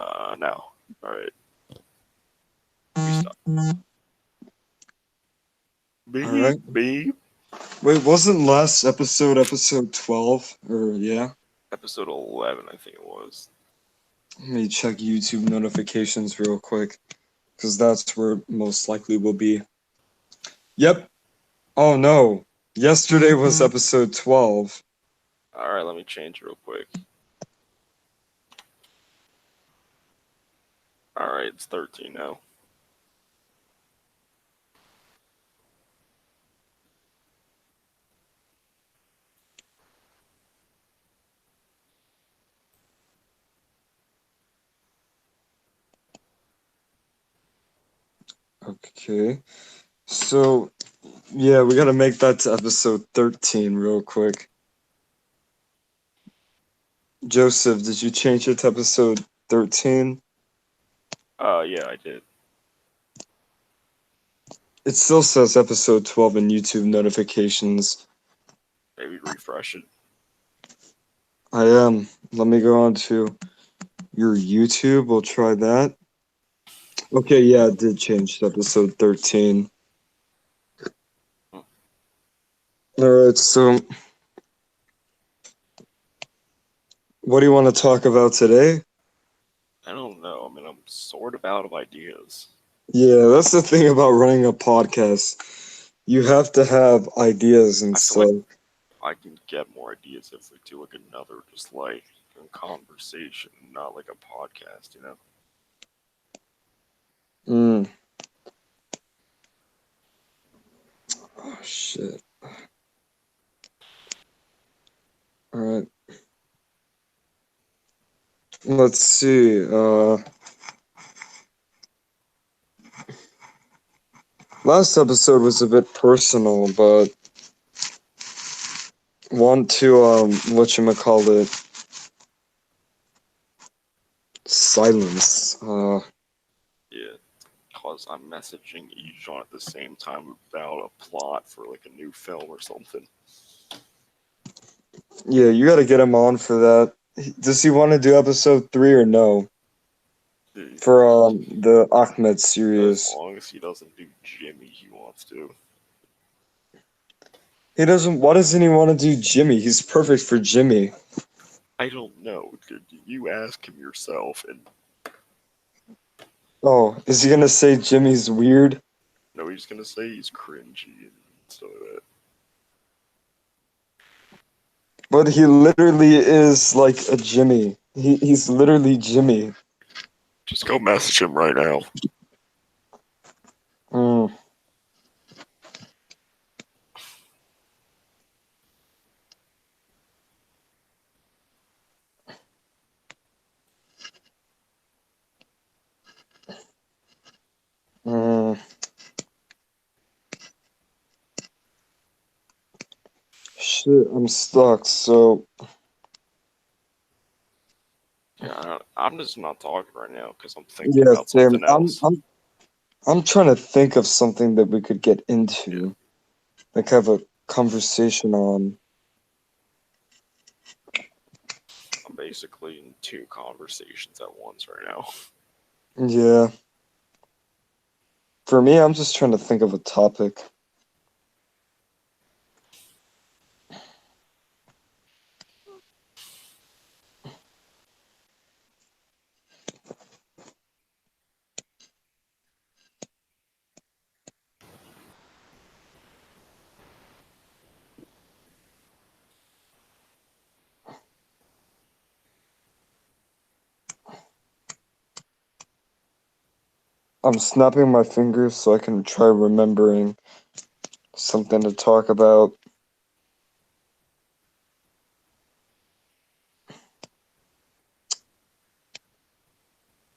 No. Alright. We stop. All Beep, right. beep. Wait, wasn't last episode 12? Or yeah? Episode 11, I think it was. Let me check YouTube notifications real quick, because that's where it most likely will be. Yep. Oh no. Yesterday was episode 12. Alright, let me change real quick. Alright, it's 13 now. Okay. So, yeah, we gotta make that to episode 13 real quick. Joseph, did you change it to episode 13? Yeah, I did. It still says episode 12 in YouTube notifications. Maybe refresh it. I am. Let me go on to your YouTube. We'll try that. Okay, yeah, it did change to episode 13. Alright, so what do you want to talk about today? I don't know. I mean, I'm sort of out of ideas. Yeah, that's the thing about running a podcast. You have to have ideas and I feel like stuff. I can get more ideas if we do like another just like conversation, not like a podcast, you know? Mm. Oh, shit. Alright. Let's see. Last episode was a bit personal, but want to whatchamacallit, silence. Yeah, because I'm messaging Ejon at the same time about a plot for like a new film or something. Yeah, you gotta get him on for that. Does he want to do episode 3 or no? Yeah, For the Ahmed as series. long as he doesn't do Jimmy, he wants to. He doesn't. Why doesn't he want to do Jimmy? He's perfect for Jimmy. I don't know. You ask him yourself, and Oh, is he gonna say Jimmy's weird? no, he's gonna say he's cringy and stuff like that. But he literally is like a Jimmy. He's literally Jimmy. Just go message him right now. Mm. Mm. Shit, I'm stuck. So Yeah, I'm just not talking right now because I'm thinking yeah, about Sam. something I'm else. I'm I'm trying to think of something that we could get Yeah, into, like have a conversation on. I'm basically in two conversations at once right now. Yeah. For me, I'm just trying to think of a topic. I'm snapping my fingers so I can try remembering something to talk about.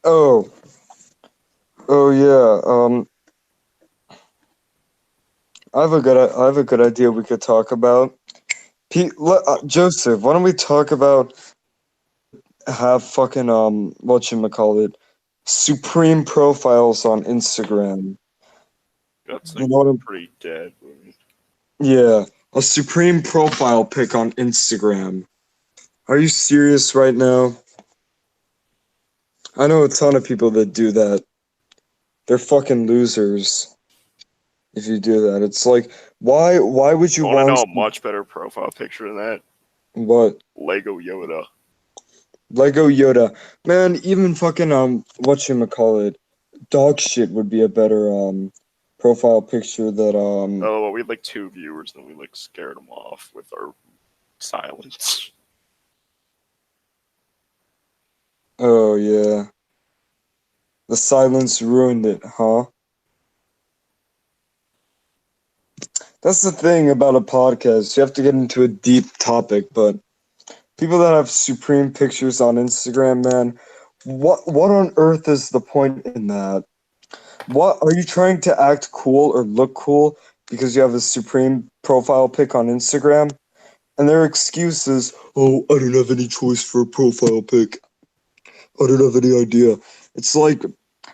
Oh, oh yeah. I have a good idea we could talk about. Joseph, why don't we talk about have fucking whatchamacallit, supreme profiles on Instagram. That's You like know what I'm, pretty dead. yeah, a supreme profile pic on Instagram. Are you serious right now? I know a ton of people that do that. They're fucking losers if you do that. It's like, why would you You want to know want a much better profile picture than that? what? Lego Yoda. Lego Yoda. Man, even fucking whatchamacallit, dog shit would be a better profile picture that Oh, well, we had like 2 viewers, and we like scared them off with our silence. oh yeah. The silence ruined it, huh? That's the thing about a podcast. You have to get into a deep topic, but people that have supreme pictures on Instagram, man, what on earth is the point in that? What are you trying to act cool or look cool because you have a supreme profile pic on Instagram? And their excuse is, oh, I didn't have any choice for a profile pic. I didn't have any idea. It's like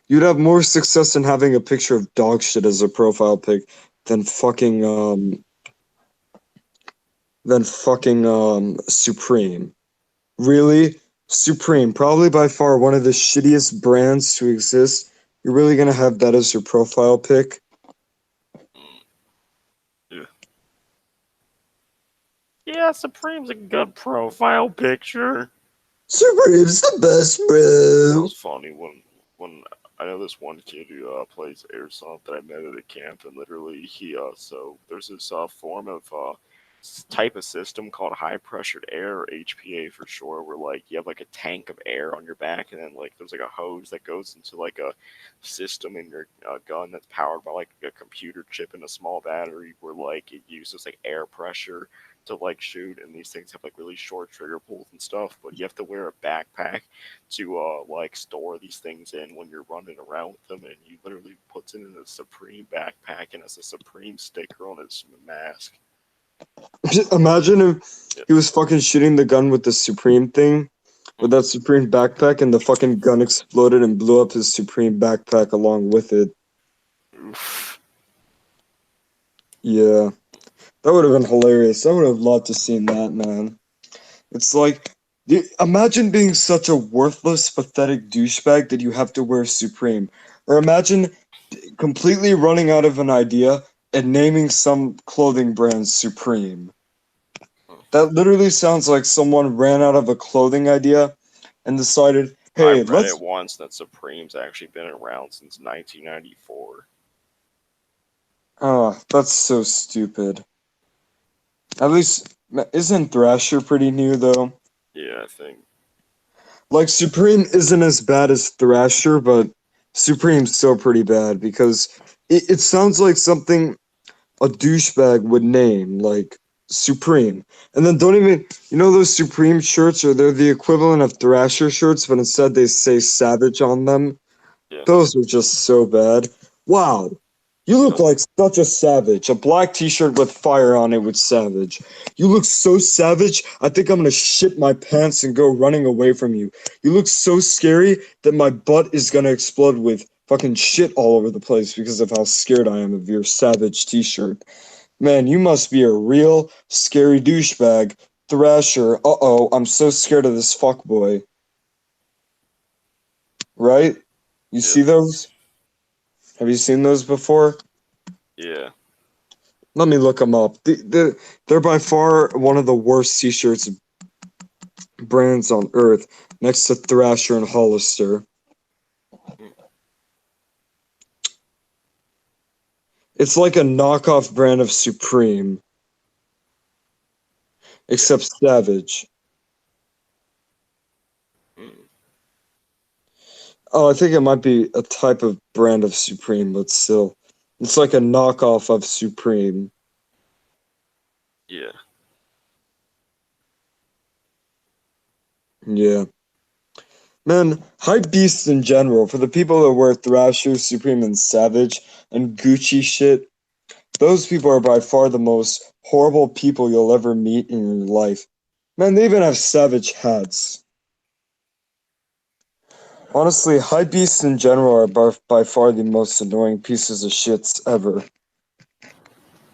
you'd have more success in having a picture of dog shit as a profile pic than fucking Supreme. Really? Supreme, probably by far one of the shittiest brands to exist. You're really gonna have that as your profile pic? Yeah. Yeah, Supreme's a good profile picture. Supreme's the best, It bro. was funny when I know this one kid who plays airsoft that I met at a camp, and literally he so there's this form of type of system called high pressured air, or HPA for short, where like you have like a tank of air on your back, and then like there's like a hose that goes into like a system in your gun that's powered by like a computer chip and a small battery, where like it uses like air pressure to like shoot, and these things have like really short trigger pulls and stuff, but you have to wear a backpack to like store these things in when you're running around with them, and he literally puts it in a Supreme backpack and has a Supreme sticker on his mask. Imagine if Yeah. he was fucking shooting the gun with the Supreme thing, with that Supreme backpack, and the fucking gun exploded and blew up his Supreme backpack along with it. Oof. Yeah, that would have been hilarious. I would have loved to seen that, man. It's like, imagine being such a worthless, pathetic douchebag that you have to wear Supreme. Or imagine completely running out of an idea and naming some clothing brand Supreme. That literally sounds like someone ran out of a clothing idea and decided, I hey, read let's. it once that Supreme's actually been around since 1994. Oh, that's so stupid. At least, isn't Thrasher pretty new, though? Yeah, I think. Like, Supreme isn't as bad as Thrasher, but Supreme's still pretty bad because it sounds like something a douchebag would name, like Supreme. And then don't even, those Supreme shirts, or they're the equivalent of Thrasher shirts, but instead they say Savage on them. Yeah. Those are just so bad. Wow. You look like such a savage. A black t-shirt with fire on it with savage. You look so savage, I think I'm gonna shit my pants and go running away from you. You look so scary that my butt is gonna explode with fucking shit all over the place because of how scared I am of your savage t-shirt. Man, you must be a real scary douchebag. Thrasher, uh-oh, I'm so scared of this fuckboy. Right? You see those? Have you seen those before? Yeah. Let me look them up. They're by far one of the worst t-shirts brands on earth, next to Thrasher and Hollister. It's like a knockoff brand of Supreme, except Savage. Mm. Oh, I think it might be a type of brand of Supreme, but still. It's like a knockoff of Supreme. Yeah. Yeah. Man, hype beasts in general, for the people that wear Thrasher, Supreme, and Savage, and Gucci shit, those people are by far the most horrible people you'll ever meet in your life. Man, they even have Savage hats. Honestly, hype beasts in general are by far the most annoying pieces of shits ever.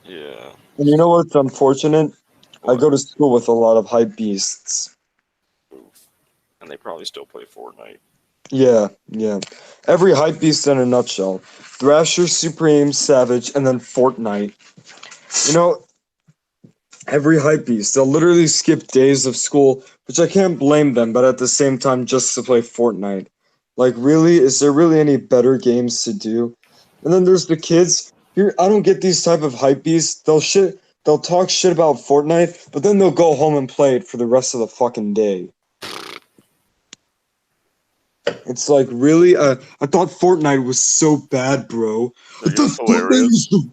Yeah. And you know what's unfortunate? I What? go to school with a lot of hype beasts. Oof. And they probably still play Fortnite. Yeah, yeah. Every hype beast in a nutshell. Thrasher, Supreme, Savage, and then Fortnite. You know, every hype beast. They'll literally skip days of school, which I can't blame them, but at the same time, just to play Fortnite. Like, really? Is there really any better games to do? And then there's the kids. Here, I don't get these type of hype beasts. They'll talk shit about Fortnite, but then they'll go home and play it for the rest of the fucking day. It's like, really? I thought Fortnite was so bad, bro. I You know thought what's Fortnite was hilarious? the.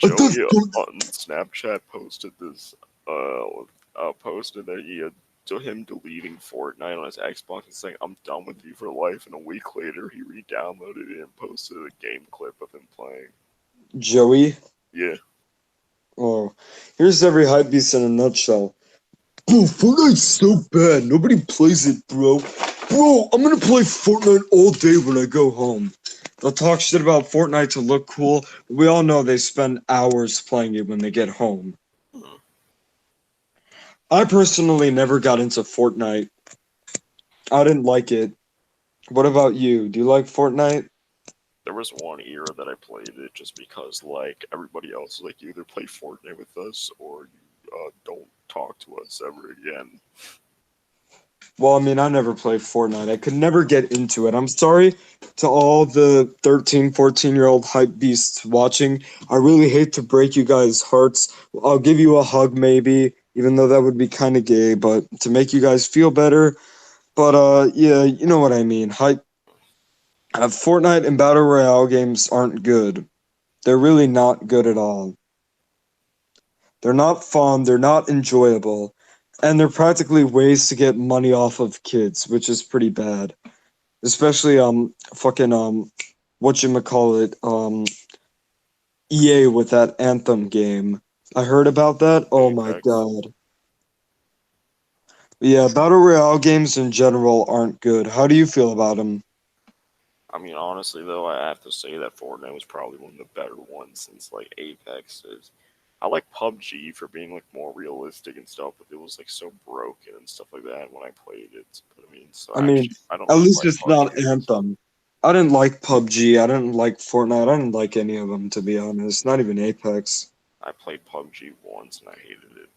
I thought Joey Fortnite. on Snapchat posted this posted that he had to him deleting Fortnite on his Xbox and saying, "I'm done with you for life." And a week later, he re-downloaded it and posted a game clip of him playing. Joey. Yeah, Oh, here's every hype beast in a nutshell. Bro, Fortnite's so bad. Nobody plays it, bro. Bro, I'm gonna play Fortnite all day when I go home. They'll talk shit about Fortnite to look cool, but we all know they spend hours playing it when they get home. Hmm. I personally never got into Fortnite. I didn't like it. What about you? Do you like Fortnite? There was one era that I played it just because like everybody else, like you either play Fortnite with us or you don't talk to us ever again. Well, I mean, I never played Fortnite. I could never get into it. I'm sorry to all the 13, 14-year-old hype beasts watching. I really hate to break you guys' hearts. I'll give you a hug maybe, even though that would be kind of gay, but to make you guys feel better. But yeah, you know what I mean. Hype Fortnite and Battle Royale games aren't good. They're really not good at all. They're not fun, they're not enjoyable, and they're practically ways to get money off of kids, which is pretty bad. Especially fucking whatchamacallit, EA with that Anthem game. I heard about that. Oh my Apex. god. Yeah, battle royale games in general aren't good. How do you feel about them? I mean, honestly though, I have to say that Fortnite was probably one of the better ones since like Apex is. I like PUBG for being like more realistic and stuff, but it was like so broken and stuff like that when I played it. But I mean, so I mean, actually, I don't at really least like it's not PUBG. Anthem. I didn't like PUBG. I didn't like Fortnite. I didn't like any of them, to be honest. Not even Apex. I played PUBG once and I hated it.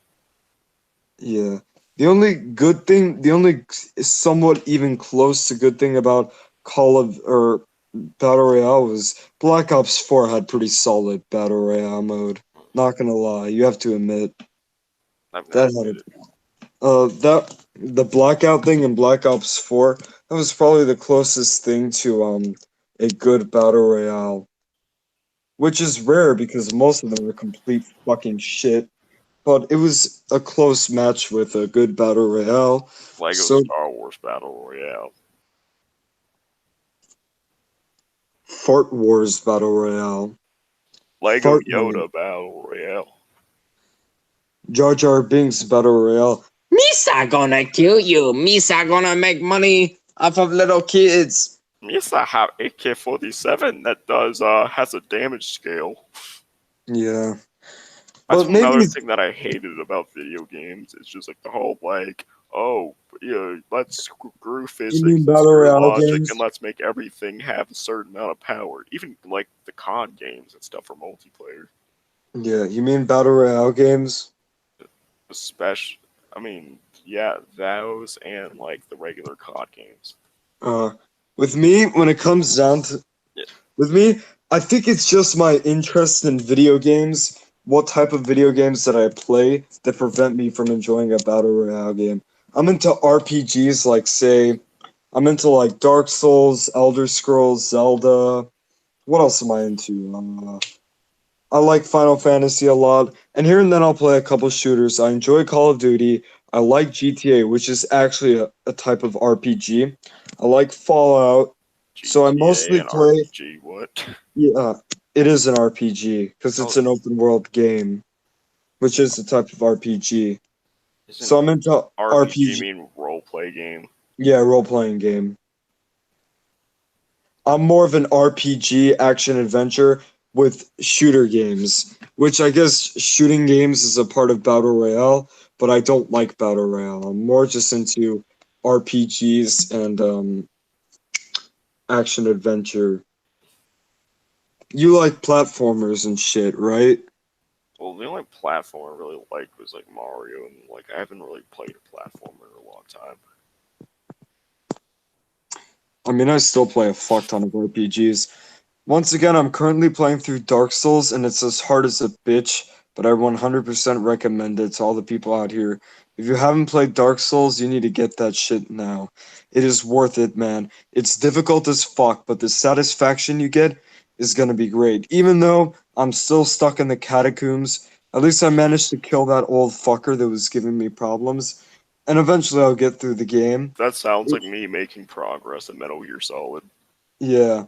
Yeah. The only somewhat even close to good thing about Call of or Battle Royale was Black Ops 4 had pretty solid Battle Royale mode. Not gonna lie, you have to admit I've never that had played a it. that the blackout thing in Black Ops 4, that was probably the closest thing to a good Battle Royale, which is rare because most of them are complete fucking shit. But it was a close match with a good Battle Royale. Lego So Star Wars Battle Royale. Fart Wars Battle Royale. Lego Fortnite. Yoda Battle Royale. Jar Jar Binks Battle Royale. Misa gonna kill you. Misa gonna make money off of little kids. Yes, I have AK-47 that does has a damage scale. Yeah. That's But maybe another thing that I hated about video games. It's just like the whole like, oh, yeah, let's screw you mean physics and Battle screw Royale logic and games? let's make everything have a certain amount of power. Even like the COD games and stuff for multiplayer. Yeah, you mean Battle Royale games? Especially, I mean, yeah, those and like the regular COD games. Uh, with me, when it comes down to Yeah, with me, I think it's just my interest in video games, what type of video games that I play that prevent me from enjoying a battle royale game. I'm into RPGs like say I'm into like Dark Souls, Elder Scrolls, Zelda. What else am I into? I like Final Fantasy a lot, and here and then I'll play a couple shooters. I enjoy Call of Duty. I like GTA, which is actually a type of RPG. I like Fallout, so I GTA mostly and play. RPG. What? Yeah, it is an RPG because Oh, it's an open world game, which is a type of RPG. isn't So I'm into RPG RPG. mean role play game? Yeah, role playing game. I'm more of an RPG action adventure with shooter games, which I guess shooting games is a part of Battle Royale, but I don't like Battle Royale. I'm more just into RPGs and action adventure. You like platformers and shit, right? Well, the only platform I really liked was like Mario, and like I haven't really played a platformer in a long time. I mean, I still play a fuck ton of RPGs. Once again, I'm currently playing through Dark Souls, and it's as hard as a bitch, but I 100% recommend it to all the people out here. If you haven't played Dark Souls, you need to get that shit now. It is worth it, man. It's difficult as fuck, but the satisfaction you get is gonna be great. Even though I'm still stuck in the catacombs, at least I managed to kill that old fucker that was giving me problems, and eventually I'll get through the game. That sounds like me making progress in Metal Gear Solid. Yeah.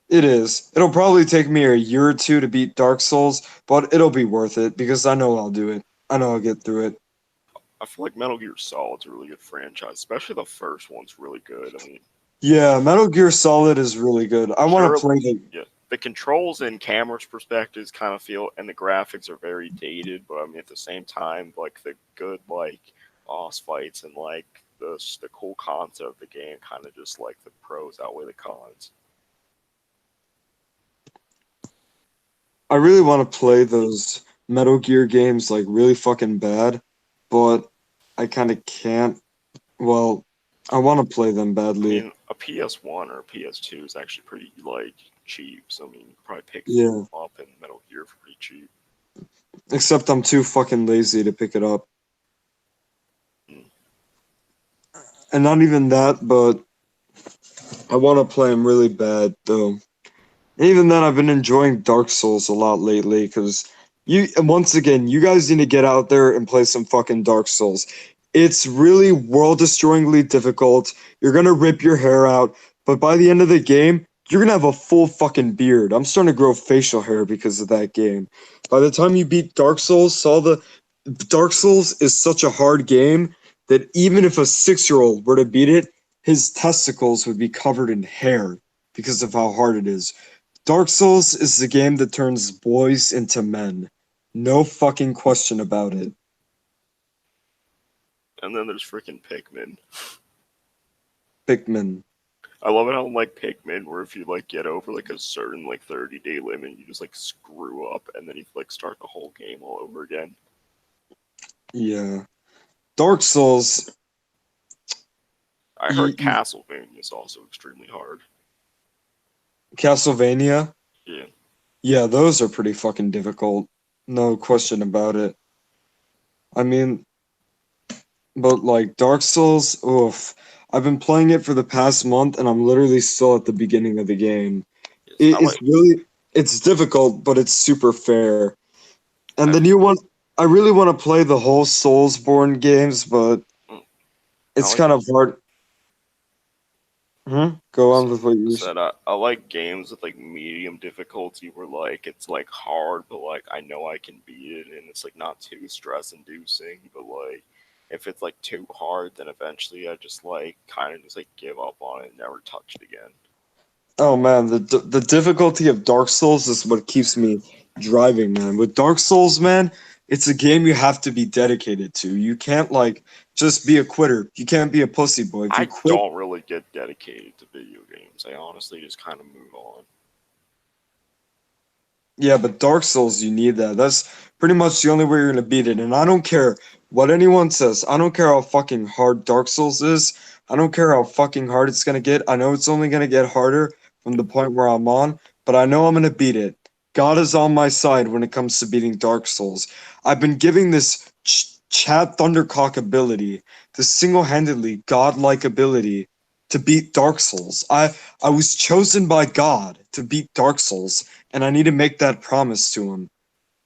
It is. It'll probably take me a year or two to beat Dark Souls, but it'll be worth it because I know I'll do it. I know I'll get through it. I feel like Metal Gear Solid's a really good franchise, especially the first one's really good. I mean, Yeah, Metal Gear Solid is really good. I want sure, to play the. yeah, the controls and camera's perspectives kind of feel, and the graphics are very dated, but I mean at the same time, like the good like boss fights and like the cool concept of the game, kind of just like the pros outweigh the cons. I really want to play those Metal Gear games like really fucking bad, but I kind of can't. Well, I want to play them I badly. mean, a PS1 or a PS2 is actually pretty like cheap, so I mean, you could probably pick Yeah, them up in Metal Gear for pretty cheap. except I'm too fucking lazy to pick it up. Mm. And not even that, but I want to play them really bad though. Even then, I've been enjoying Dark Souls a lot lately because once again, you guys need to get out there and play some fucking Dark Souls. It's really world destroyingly difficult. You're gonna rip your hair out, but by the end of the game, you're gonna have a full fucking beard. I'm starting to grow facial hair because of that game. By the time you beat Dark Souls, Dark Souls is such a hard game that even if a 6-year-old were to beat it, his testicles would be covered in hair because of how hard it is. Dark Souls is the game that turns boys into men. No fucking question about it. And then there's freaking Pikmin. Pikmin. I love it how like Pikmin, where if you like get over like a certain like 30-day limit, you just like screw up, and then you like start the whole game all over again. Yeah. Dark Souls. I heard Castlevania is also extremely hard. Castlevania. Yeah, Yeah, those are pretty fucking difficult. No question about it. I mean, but like Dark Souls, oof. I've been playing it for the past month and I'm literally still at the beginning of the game. yes, I It is like. really it's difficult, but it's super fair. And the I've new one, I really want to play the whole Soulsborne games, but mm, I it's like kind of hard. Go on with what I you were said I like games with like medium difficulty where like it's like hard, but like I know I can beat it, and it's like not too stress inducing. But like if it's like too hard, then eventually I just like kind of just like give up on it and never touch it again. Oh man, the difficulty of Dark Souls is what keeps me driving, man. With Dark Souls, man, it's a game you have to be dedicated to. You can't like just be a quitter. You can't be a pussy boy. If you I quit, don't really get dedicated to video games. I honestly just kind of move on. yeah, but Dark Souls, you need that. That's pretty much the only way you're gonna beat it. And I don't care what anyone says. I don't care how fucking hard Dark Souls is. I don't care how fucking hard it's gonna get. I know it's only gonna get harder from the point where I'm on, but I know I'm gonna beat it. God is on my side when it comes to beating Dark Souls. I've been giving this Chad Thundercock ability, this single-handedly godlike ability to beat Dark Souls. I was chosen by God to beat Dark Souls and I need to make that promise to him.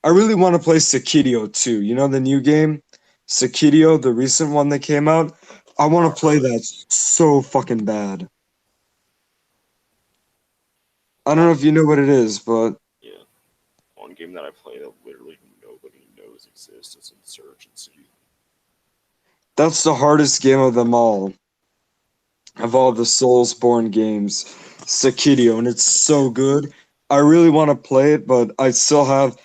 I really want to play Sekiro too. You know the new game? Sekiro, the recent one that came out? I want Not to play really. that so fucking bad. I don't know One if you know what it is, but yeah, one game that I play that literally nobody knows exists is Insurgency. that's the hardest game of all the Soulsborne games. Sekiro, and it's so good. I really want to play it, but I'd still have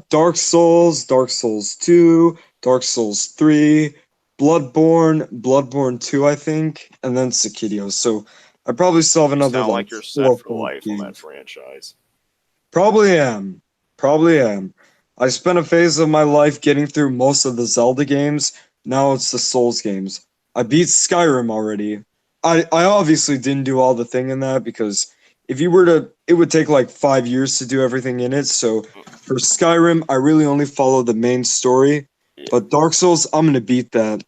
Dark Souls, Dark Souls 2, Dark Souls 3, Bloodborne 2, I think, and then Sekiro. So I probably still have another Sound like like you're set 4 for or 5 life on that games. franchise. Probably am. Probably am. I spent a phase of my life getting through most of the Zelda games. Now it's the Souls games. I beat Skyrim already. I obviously didn't do all the thing in that because if you were to, it would take like 5 years to do everything in it. So for Skyrim, I really only followed the main story. Yeah. But Dark Souls, I'm gonna beat that.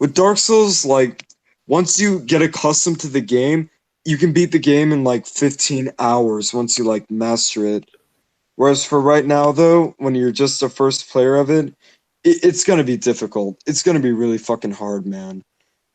With Dark Souls, like once you get accustomed to the game, you can beat the game in like 15 hours once you like master it. Whereas for right now, though, when you're just a first player of it, it's gonna be difficult. It's gonna be really fucking hard, man.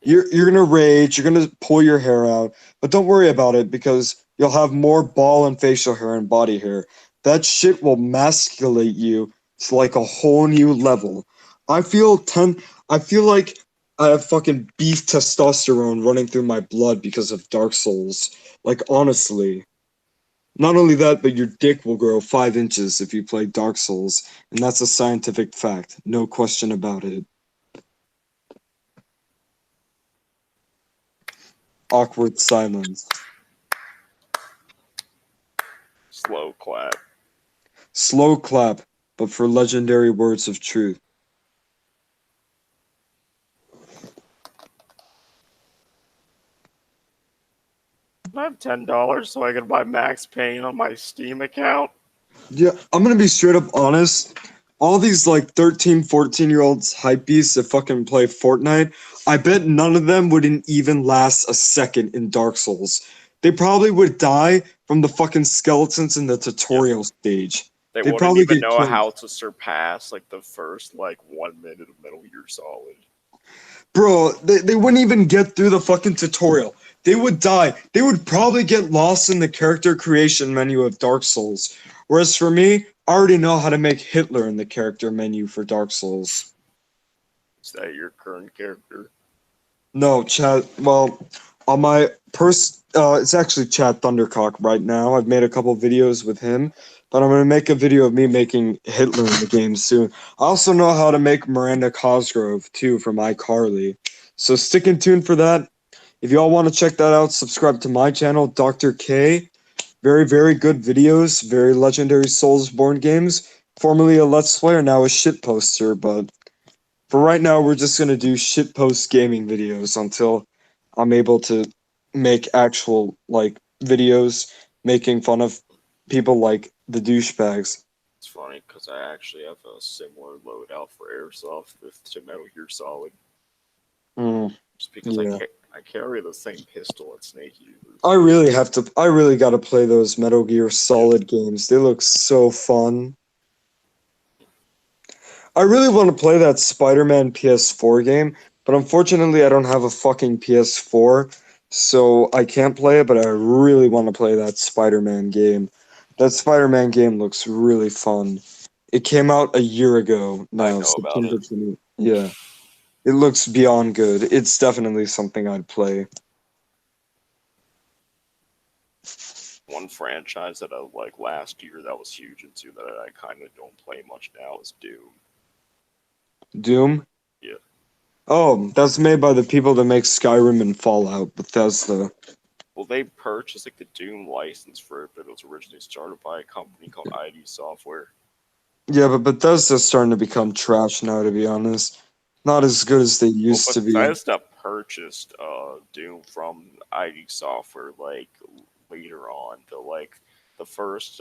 You're gonna rage, you're gonna pull your hair out, but don't worry about it because you'll have more ball and facial hair and body hair. That shit will masculate you to like a whole new level. I feel ten. I feel like I have fucking beef testosterone running through my blood because of Dark Souls. Like honestly. Not only that, but your dick will grow 5 inches if you play Dark Souls, and that's a scientific fact. No question about it. Awkward silence. Slow clap. Slow clap, but for legendary words of truth. I have $10 so I can buy Max Payne on my Steam account. Yeah, I'm gonna be straight up honest. All these like 13, 14-year-olds hype beasts that fucking play Fortnite, I bet none of them wouldn't even last a second in Dark Souls. They probably would die from the fucking skeletons in the tutorial stage. They They'd wouldn't probably even get know killed. how to surpass like the first like 1 minute of Metal Gear Solid. Bro, they wouldn't even get through the fucking tutorial. They would die. They would probably get lost in the character creation menu of Dark Souls. Whereas for me, I already know how to make Hitler in the character menu for Dark Souls. Is that your current character? No, Chad. Well, on my it's actually Chad Thundercock right now. I've made a couple videos with him, but I'm gonna make a video of me making Hitler in the game soon. I also know how to make Miranda Cosgrove too from iCarly, so stick in tune for that. If y'all want to check that out, subscribe to my channel, Dr. K. Very, very good videos, very legendary Soulsborne games. Formerly a Let's Player, now a shit poster, but for right now, we're just gonna do shitpost gaming videos until I'm able to make actual like videos making fun of people like the douchebags. It's funny because I actually have a similar loadout for Airsoft to Metal Gear Solid. Mm, Just because yeah, I carry the same pistol as Snake uses. I really have to. I really gotta play those Metal Gear Solid games. They look so fun. I really want to play that Spider-Man PS4 game, but unfortunately, I don't have a fucking PS4, so I can't play it. But I really want to play that Spider-Man game. That Spider-Man game looks really fun. It came out a year ago I now, know about September it. 20. Yeah, it looks beyond good. It's definitely something I'd play. One franchise that I like last year that was huge into that I kind of don't play much now is Doom. Doom? Yeah. Oh, that's made by the people that make Skyrim and Fallout, Bethesda. Well, they purchased like the Doom license for it, but it was originally started by a company called ID Software. Yeah, but Bethesda's starting to become trash now, to be honest. Not as good as they Well, used to be. Bethesda purchased Doom from ID Software like later on. The first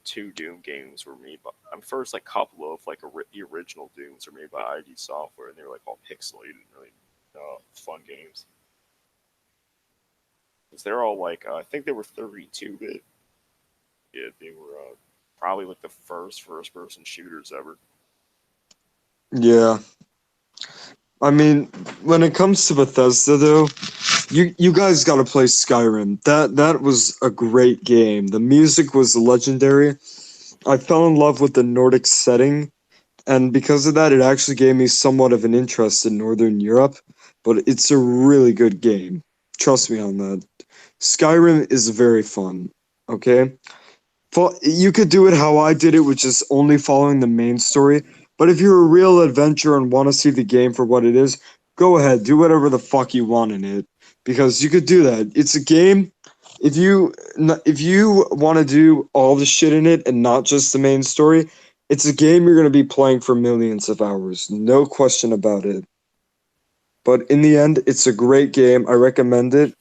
two Doom games were made by first like couple of like the original Dooms were made by ID Software, and they were like all pixelated and really fun games. 'Cause they're all like I think they were 32-bit. Yeah, they were probably like the first person shooters ever. Yeah. I mean, when it comes to Bethesda though, you guys got to play Skyrim. That was a great game. The music was legendary. I fell in love with the Nordic setting, and because of that, it actually gave me somewhat of an interest in Northern Europe. But it's a really good game. Trust me on that. Skyrim is very fun. Okay? You could do it how I did it, which is only following the main story. But if you're a real adventurer and want to see the game for what it is, go ahead, do whatever the fuck you want in it. because you could do that. It's a game. If you want to do all the shit in it and not just the main story, it's a game you're going to be playing for millions of hours. No question about it. But in the end, it's a great game. I recommend it.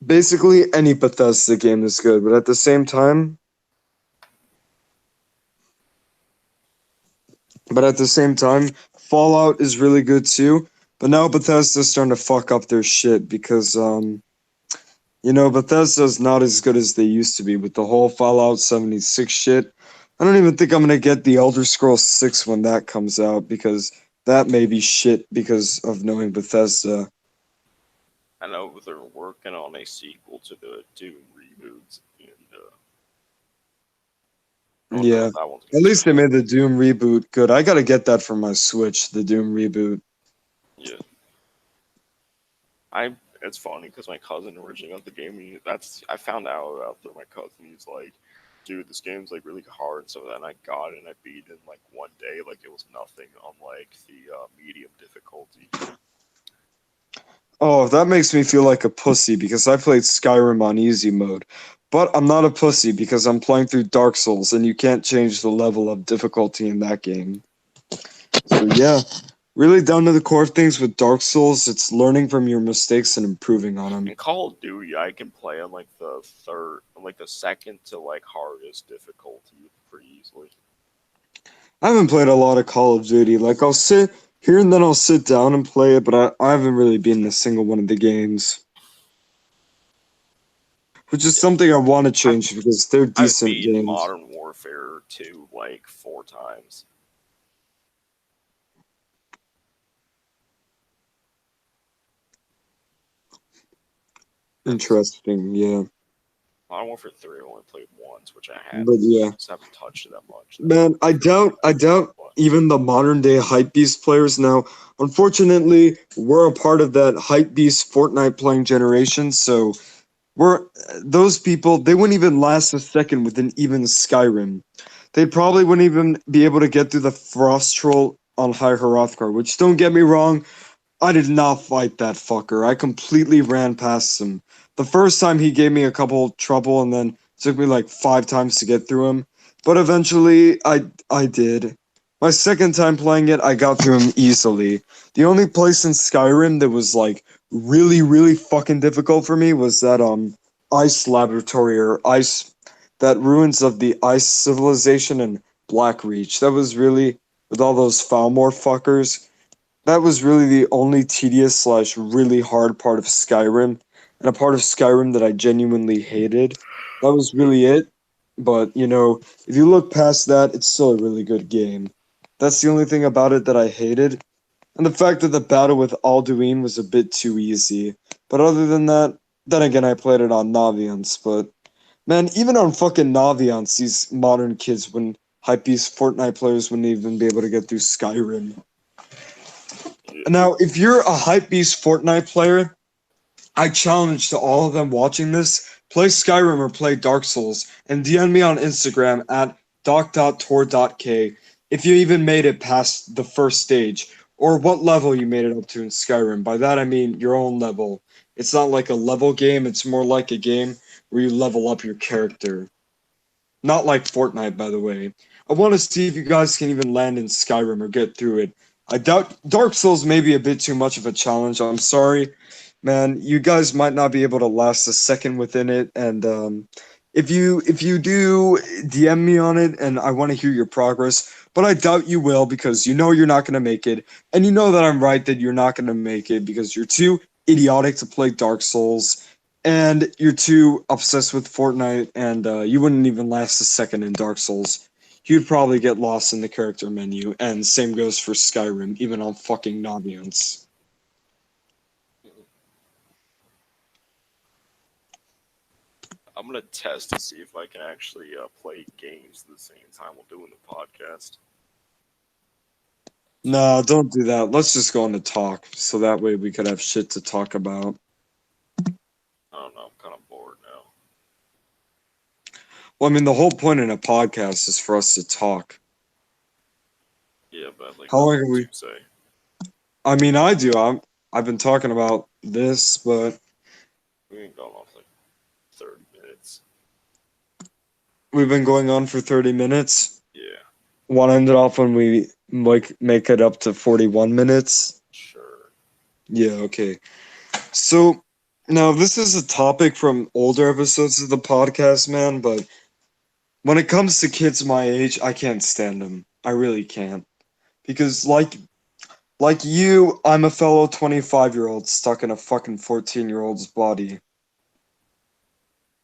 Basically, any Bethesda game is good, but at the same time, Fallout is really good too. But now Bethesda's starting to fuck up their shit because Bethesda's not as good as they used to be with the whole Fallout 76 shit. I don't even think I'm gonna get the Elder Scrolls 6 when that comes out because that may be shit because of knowing Bethesda. I know they're working on a sequel to the Doom reboots, and I don't know Yeah. if that one's At gonna least they be. made the Doom reboot good. I gotta get that for my Switch, the Doom reboot. Yeah, It's funny because my cousin originally got the game. I found out about through my cousin. He's like, "Dude, this game's like really hard." And so then I got it and I beat it in like one day. Like it was nothing on like the medium difficulty. Oh, that makes me feel like a pussy because I played Skyrim on easy mode. But I'm not a pussy because I'm playing through Dark Souls and you can't change the level of difficulty in that game. So yeah, really down to the core of things with Dark Souls, it's learning from your mistakes and improving on them. In Call of Duty, I can play on like the second to like hardest difficulty pretty easily. I haven't played a lot of Call of Duty. Like I'll sit here and then I'll sit down and play it, but I haven't really been in a single one of the games. Which is Yeah. something I want to change because they're I've decent beaten games. Modern Warfare 2 like 4 times. Interesting, yeah. Modern Warfare 3 I only played once, which I But yeah. just haven't touched it that much. Man, I doubt even the modern day hypebeast players now. Unfortunately, we're a part of that hypebeast Fortnite playing generation, so we're those people, they wouldn't even last a second within even Skyrim. They probably wouldn't even be able to get through the Frost Troll on High Hrothgar, which don't get me wrong, I did not fight that fucker. I completely ran past him. The first time he gave me a couple trouble and then took me like 5 times to get through him. But eventually I did. My second time playing it, I got through him easily. The only place in Skyrim that was like really, really fucking difficult for me was that ice laboratory or ice that ruins of the ice civilization in Blackreach. That was really with all those Falmore fuckers. That was really the only tedious slash really hard part of Skyrim, and a part of Skyrim that I genuinely hated. That was really it. But, if you look past that, it's still a really good game. That's the only thing about it that I hated. And the fact that the battle with Alduin was a bit too easy. But other than that, then again, I played it on Naviance. But, man, even on fucking Naviance, these modern kids, when hypebeast Fortnite players wouldn't even be able to get through Skyrim. Now, if you're a hypebeast Fortnite player, I challenge to all of them watching this, play Skyrim or play Dark Souls, and DM me on Instagram at doc.tor.k if you even made it past the first stage, or what level you made it up to in Skyrim. By that I mean your own level. It's not like a level game, it's more like a game where you level up your character. Not like Fortnite, by the way. I want to see if you guys can even land in Skyrim or get through it. I doubt Dark Souls may be a bit too much of a challenge. I'm sorry, man. You guys might not be able to last a second within it. And if you do, DM me on it, and I want to hear your progress. But I doubt you will because you know you're not going to make it, and you know that I'm right that you're not going to make it because you're too idiotic to play Dark Souls and you're too obsessed with Fortnite, and you wouldn't even last a second in Dark Souls. You'd probably get lost in the character menu, and same goes for Skyrim, even on fucking Naviance. I'm gonna test to see if I can actually play games at the same time while doing the podcast. No, don't do that. Let's just go on to talk, so that way we could have shit to talk about. I don't know. I'm kind of bored now. Well, I mean, the whole point in a podcast is for us to talk. Yeah, but like, How long nothing have we? to say. I mean, I do. I've been talking about this, but We ain't going off like 30 minutes. we've been going on for 30 minutes. Yeah, Want to end it off when we make it up to 41 minutes? sure. Yeah, okay. So now this is a topic from older episodes of the podcast, man, but when it comes to kids my age, I can't stand them. I really can't. Because like you, I'm a fellow 25-year-old stuck in a fucking 14-year-old's body.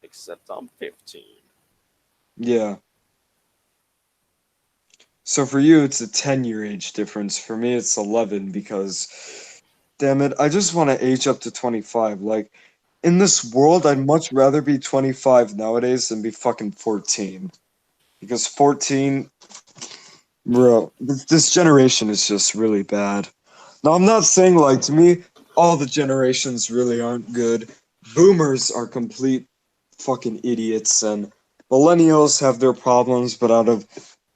Except I'm 15. Yeah. So for you, it's a 10-year age difference. For me, it's 11 because, damn it, I just want to age up to 25. Like, in this world, I'd much rather be 25 nowadays than be fucking 14. Because 14, bro, this generation is just really bad. Now, I'm not saying, like, to me, all the generations really aren't good. Boomers are complete fucking idiots, and millennials have their problems, but out of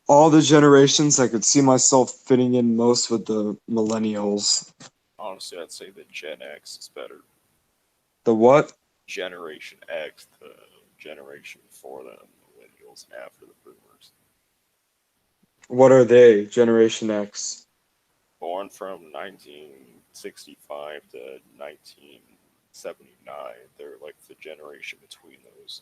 all the generations, I could see myself fitting in most with the millennials. Honestly, I'd say that Gen X is better. The what? Generation X, the generation before them, millennials, and after the boomers. What are they? Generation X. Born from 1965 to 1979, they're like the generation between those.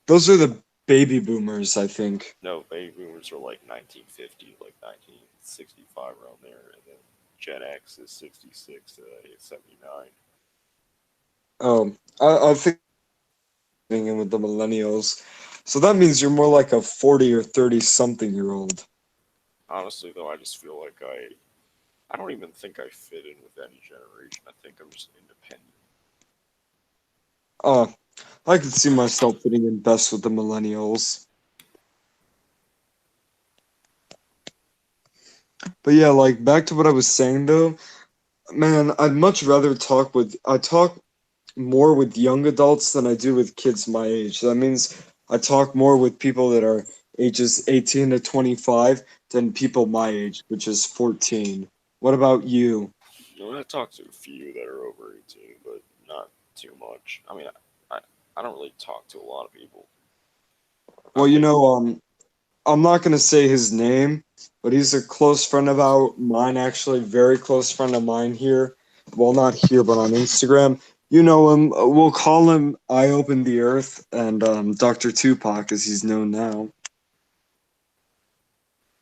Those are the baby boomers, I think. No, baby boomers are like 1950, like 1965 around there, and then Gen X is 66 to 79. Oh, I think fitting in with the millennials. So that means you're more like a 40 or 30 something year old. Honestly, though, I just feel like I don't even think I fit in with any generation. I think I'm just independent. Oh, I could see myself fitting in best with the millennials. But yeah, like back to what I was saying though, man, I talk more with young adults than I do with kids my age. That means I talk more with people that are ages 18 to 25 than people my age, which is 14. What about you? You know, I talked to a few that are over 18, but not too much. I mean, I, I don't really talk to a lot of people. I Well, you think, know, I'm not gonna say his name, but he's a close friend of mine, actually, very close friend of mine here. Well, not here, but on Instagram. You know him. We'll call him I Opened the Earth and Dr. Tupac, as he's known now.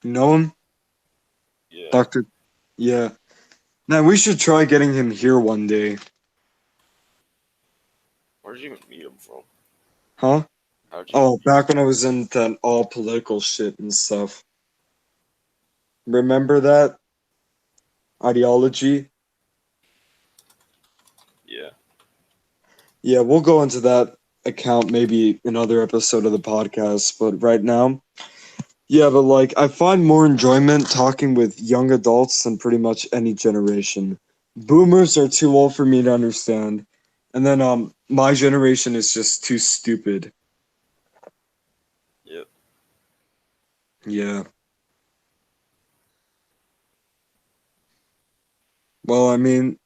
You know him? yeah. Dr. Yeah. Now we should try getting him here one day. Where'd you even meet him from? Huh? How'd you even Oh, meet him? back when I was in that all political shit and stuff. Remember that ideology? Yeah. Yeah, we'll go into that account maybe another episode of the podcast, but right now, yeah, but like I find more enjoyment talking with young adults than pretty much any generation. Boomers are too old for me to understand. And then my generation is just too stupid. Yep. Yeah. Well, I mean,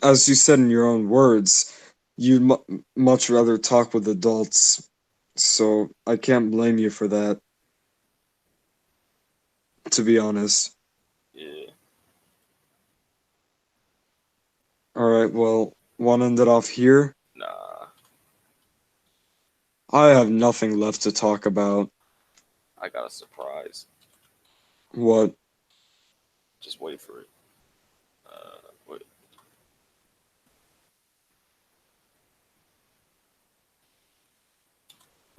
as you said in your own words, you'd much rather talk with adults. So I can't blame you for that, to be honest. Yeah. All right, well, want to end it off here? Nah. I have nothing left to talk about. I got a surprise. What? Just wait for it. Wait.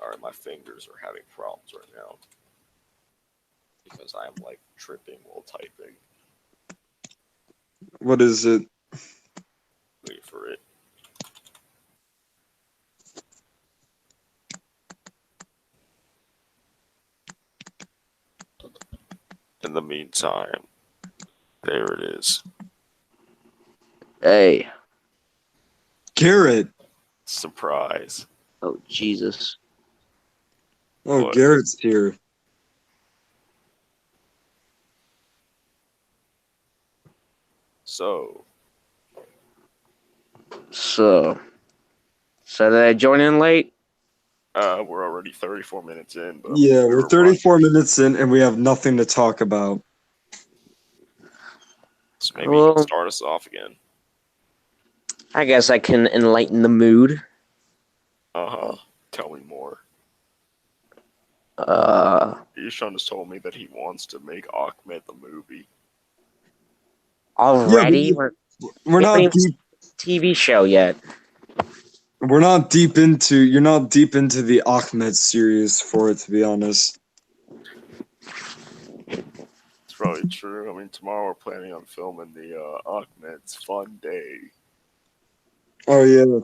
Alright, my fingers are having problems right now because I am like tripping while typing. What is it? Wait for it. In the meantime, there it is. Hey, Garrett. Surprise. oh Jesus. Oh, What? Garrett's here. So, So did I join in late? We're already 34 minutes in, but Yeah, we we're were 34 minutes in and we have nothing to talk about. so maybe you can Well, start us off again. I guess I can enlighten the mood. Tell me more. Uh, Ishan has told me that he wants to make Ahmed the movie. Yeah, already? we're We haven't not even deep. TV show yet. We're not deep into. You're not deep into the Ahmed series for it, to be honest. It's probably true. I mean, tomorrow we're planning on filming the Ahmed's Fun Day. Oh yeah,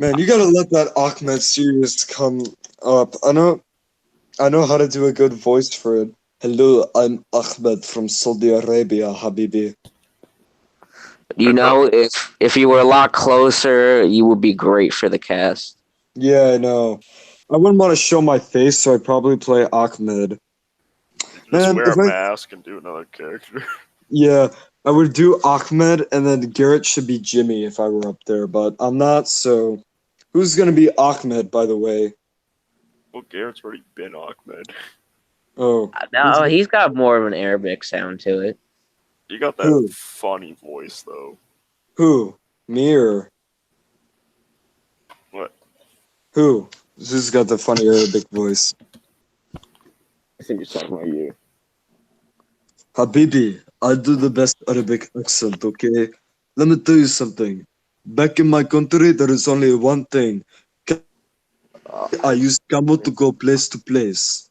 man, you gotta let that Ahmed series come up. I know how to do a good voice for it. Hello, I'm Ahmed from Saudi Arabia, Habibi. You know, if you were a lot closer, you would be great for the cast. Yeah, I know. I wouldn't want to show my face, so I'd probably play Ahmed. Just Man, wear if a I mask and do another character. yeah, I would do Ahmed, and then Garrett should be Jimmy if I were up there, but I'm not. So, who's gonna be Ahmed, by the way? Well, Garrett's already been Ahmed. Oh, who's No, he's got more of an Arabic sound to it. You got that who? funny voice though. Who? Me or What? who? Who's got the funny Arabic voice? I think he's talking about you. Habibi, I do the best Arabic accent, okay? Let me tell you something. Back in my country, there is only one thing. I use Camo to go place to place.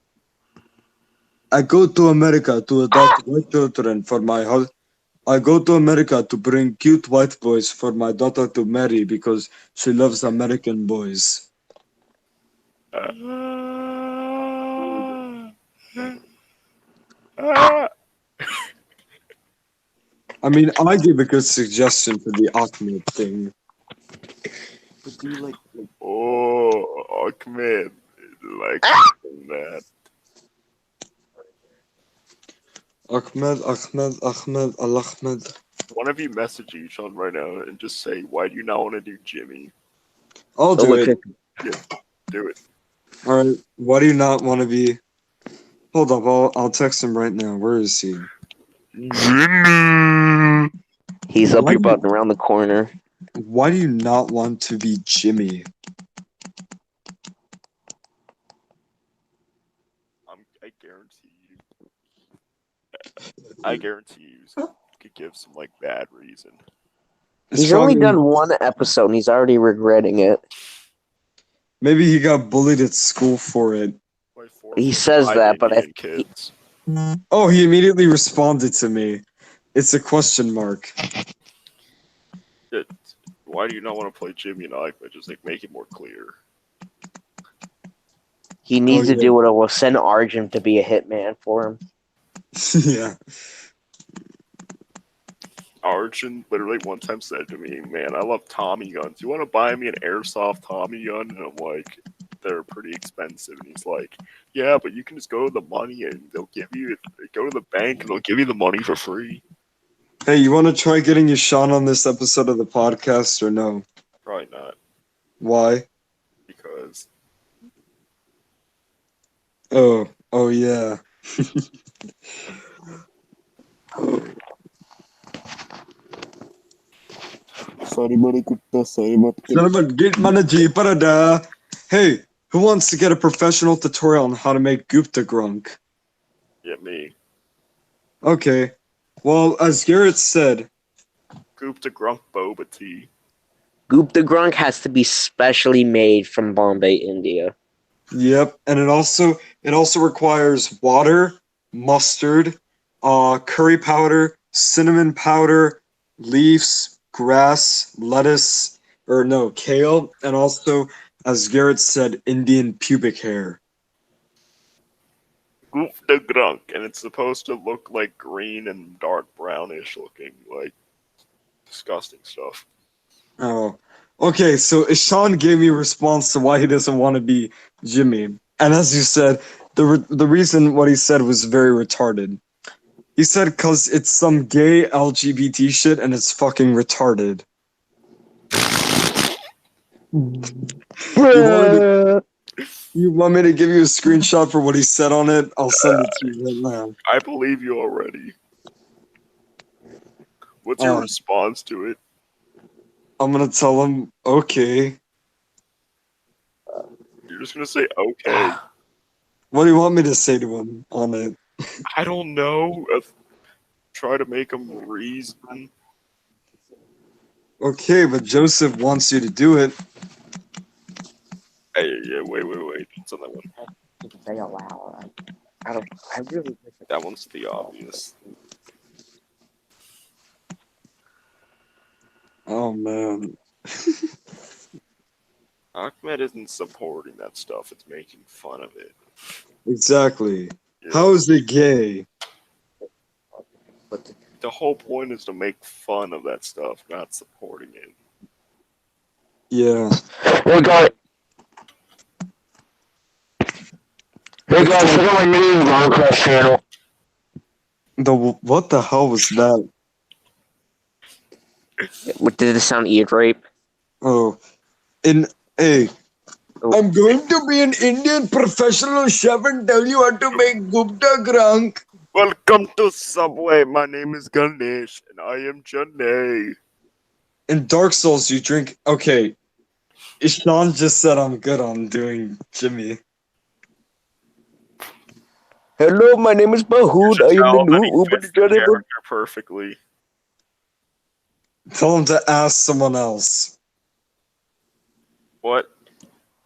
I go to America to adopt white children for my house. I go to America to bring cute white boys for my daughter to marry because she loves American boys. I mean, I give a good suggestion for the Ahmed thing. But do you like oh, Ahmed like that. Ahmed, Al Ahmed. One of you message each on right now and just say, why do you not want to do Jimmy? I'll do it. Do it. All right. Why do you not want to be? Hold up. I'll text him right now. Where is he? Jimmy! He's up Why your do you- butt and around the corner. Why do you not want to be Jimmy? I guarantee you could give some like bad reason. It's He's only probably- done one episode and he's already regretting it. Maybe he got bullied at school for it. He says that, but kids. Oh, he immediately responded to me. It's a question mark. Why do you not want to play Jimmy and Ike? But just like make it more clear. he needs Oh, to yeah. do what it will send Arjun to be a hitman for him. Yeah. Arjun literally one time said to me, "Man, I love Tommy guns. You want to buy me an airsoft Tommy gun?" And I'm like, "They're pretty expensive." And he's like, "Yeah, but you can just go to the money and they'll give you. Go to the bank and they'll give you the money for free." Hey, you want to try getting Ishan on this episode of the podcast or no? Probably not, Why? because Oh yeah. Get manager parada. Hey, who wants to get a professional tutorial on how to make Gupta Grunk? yeah, me. Okay. Well, as Garrett said, Gupta Grunk Boba Tea. Goop the Grunk has to be specially made from Bombay, India. yep, and it also requires water, mustard, curry powder, cinnamon powder, leaves, grass, lettuce, or no, kale, and also, as Garrett said, Indian pubic hair. Gupta Grunk, and it's supposed to look like green and dark brownish looking, like disgusting stuff. Oh, okay. So Ishan gave me a response to why he doesn't want to be Jimmy, and as you said, the reason what he said was very retarded. He said because it's some gay LGBT shit and it's fucking retarded. You want me to give you a screenshot for what he said on it? I'll send it to you right now. I believe you already. What's your Um, response to it? I'm gonna tell him, okay. You're just gonna say okay. What do you want me to say to him on it? I don't know. Try to make him reason. Okay, but Joseph wants you to do it. Hey, yeah, wait. What's on that one? You can say aloud. I really wish That one's the obvious. Oh man. Ahmed isn't supporting that stuff, it's making fun of it. Exactly. Yeah. How is it gay? but The whole point is to make fun of that stuff, not supporting it. Yeah. Hey guys, check out my new Minecraft channel. What the hell was that? What did it sound ear rape? Oh. Hey, Oh. I'm going to be an Indian professional chef and tell you how to make Gupta Grank. Welcome to Subway. My name is Ganesh, and I am Janae. In Dark Souls, you drink. Okay. Ishan just said I'm good on doing Jimmy. Hello, my name is Bahood. I am the Tell that new he Uber fits the driver. character perfectly. Tell him to ask someone else. What?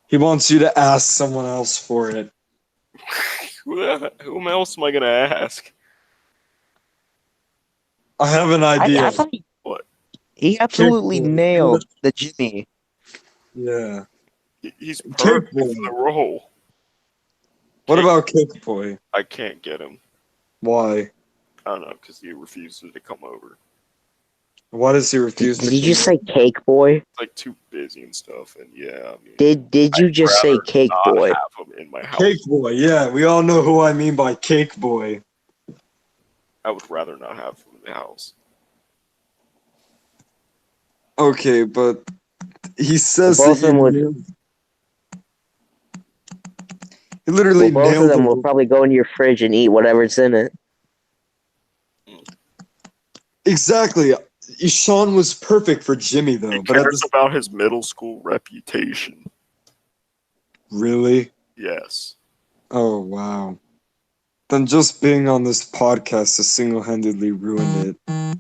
He wants you to ask someone else for it. Whom else am I gonna ask? I have an idea. I thought What? he absolutely Kickboard. nailed the Jimmy. Yeah. He's perfect for the role. What Kick- about Cake Boy? I can't get him. Why? I don't know, because he refuses to come over. Why does he refuse to Did you come say Cake Boy? He's like too busy and stuff, and yeah, I mean, Did you just say rather Cake not Boy? have him in my house. Cake Boy, yeah, we all know who I mean by Cake Boy. I would rather not have him in the house. Okay, but he says Both that of them you would. nailed. He literally Well, both of nailed them will it. probably go in your fridge and eat whatever's in it. Exactly. Ishan was perfect for Jimmy though, He but at cares this about his middle school reputation. really. Yes. Oh wow. Then just being on this podcast has single-handedly ruined it.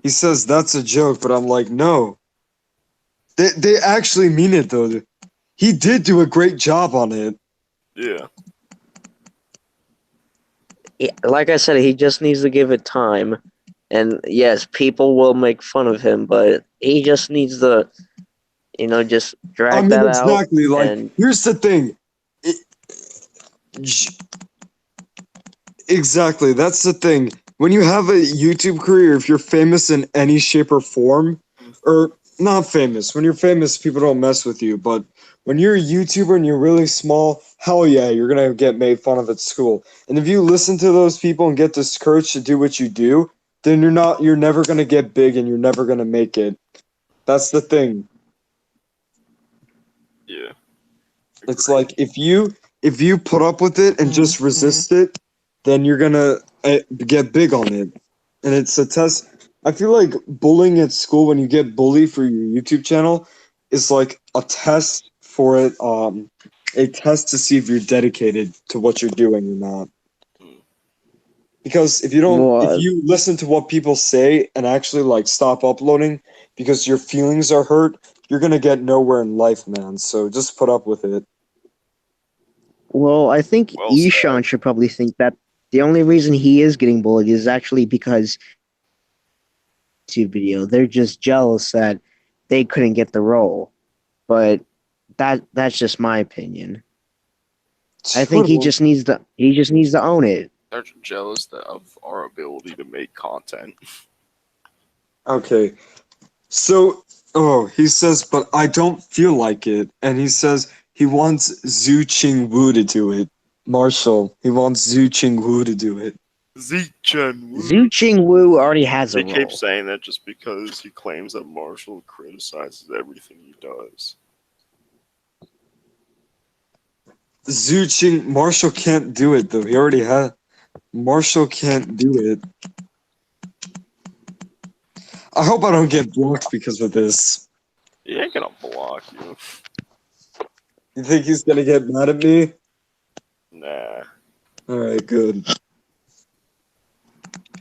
He says that's a joke, but I'm like, no. They actually mean it though. He did do a great job on it. Yeah. Like I said, he just needs to give it time. And yes, people will make fun of him, but he just needs to, just drag I mean, that out. exactly. Like, And here's the thing. J- Exactly. That's the thing. When you have a YouTube career, if you're famous in any shape or form, or not famous, when you're famous, people don't mess with you. But when you're a YouTuber and you're really small, hell yeah, you're gonna get made fun of at school. And if you listen to those people and get discouraged to do what you do, then you're never gonna get big and you're never gonna make it. That's the thing. Yeah. It's Agreed. like if you put up with it and just resist it, then you're gonna get big on it. And it's a test. I feel like bullying at school, when you get bullied for your YouTube channel, is like a test for it. A test to see if you're dedicated to what you're doing or not. Because if you listen to what people say and actually like stop uploading because your feelings are hurt, you're gonna get nowhere in life, man. So just put up with it. Well, I think Well Ishan should probably think that the only reason he is getting bullied is actually because YouTube video. They're just jealous that they couldn't get the role. But that's just my opinion. I think he just needs to own it. They're jealous of our ability to make content. Okay. So, he says, but I don't feel like it. And he says he wants Zhu Qingwu to do it. Marshall, he wants Zhu Qingwu to do it. Zichen Wu. Zhu Ching Wu already has a They keep role. saying that just because he claims that Marshall criticizes everything he does. Zuching Marshall can't do it though. He already had. Marshall can't do it. I hope I don't get blocked because of this. He ain't gonna block you. You think he's gonna get mad at me? Nah. Alright, good. He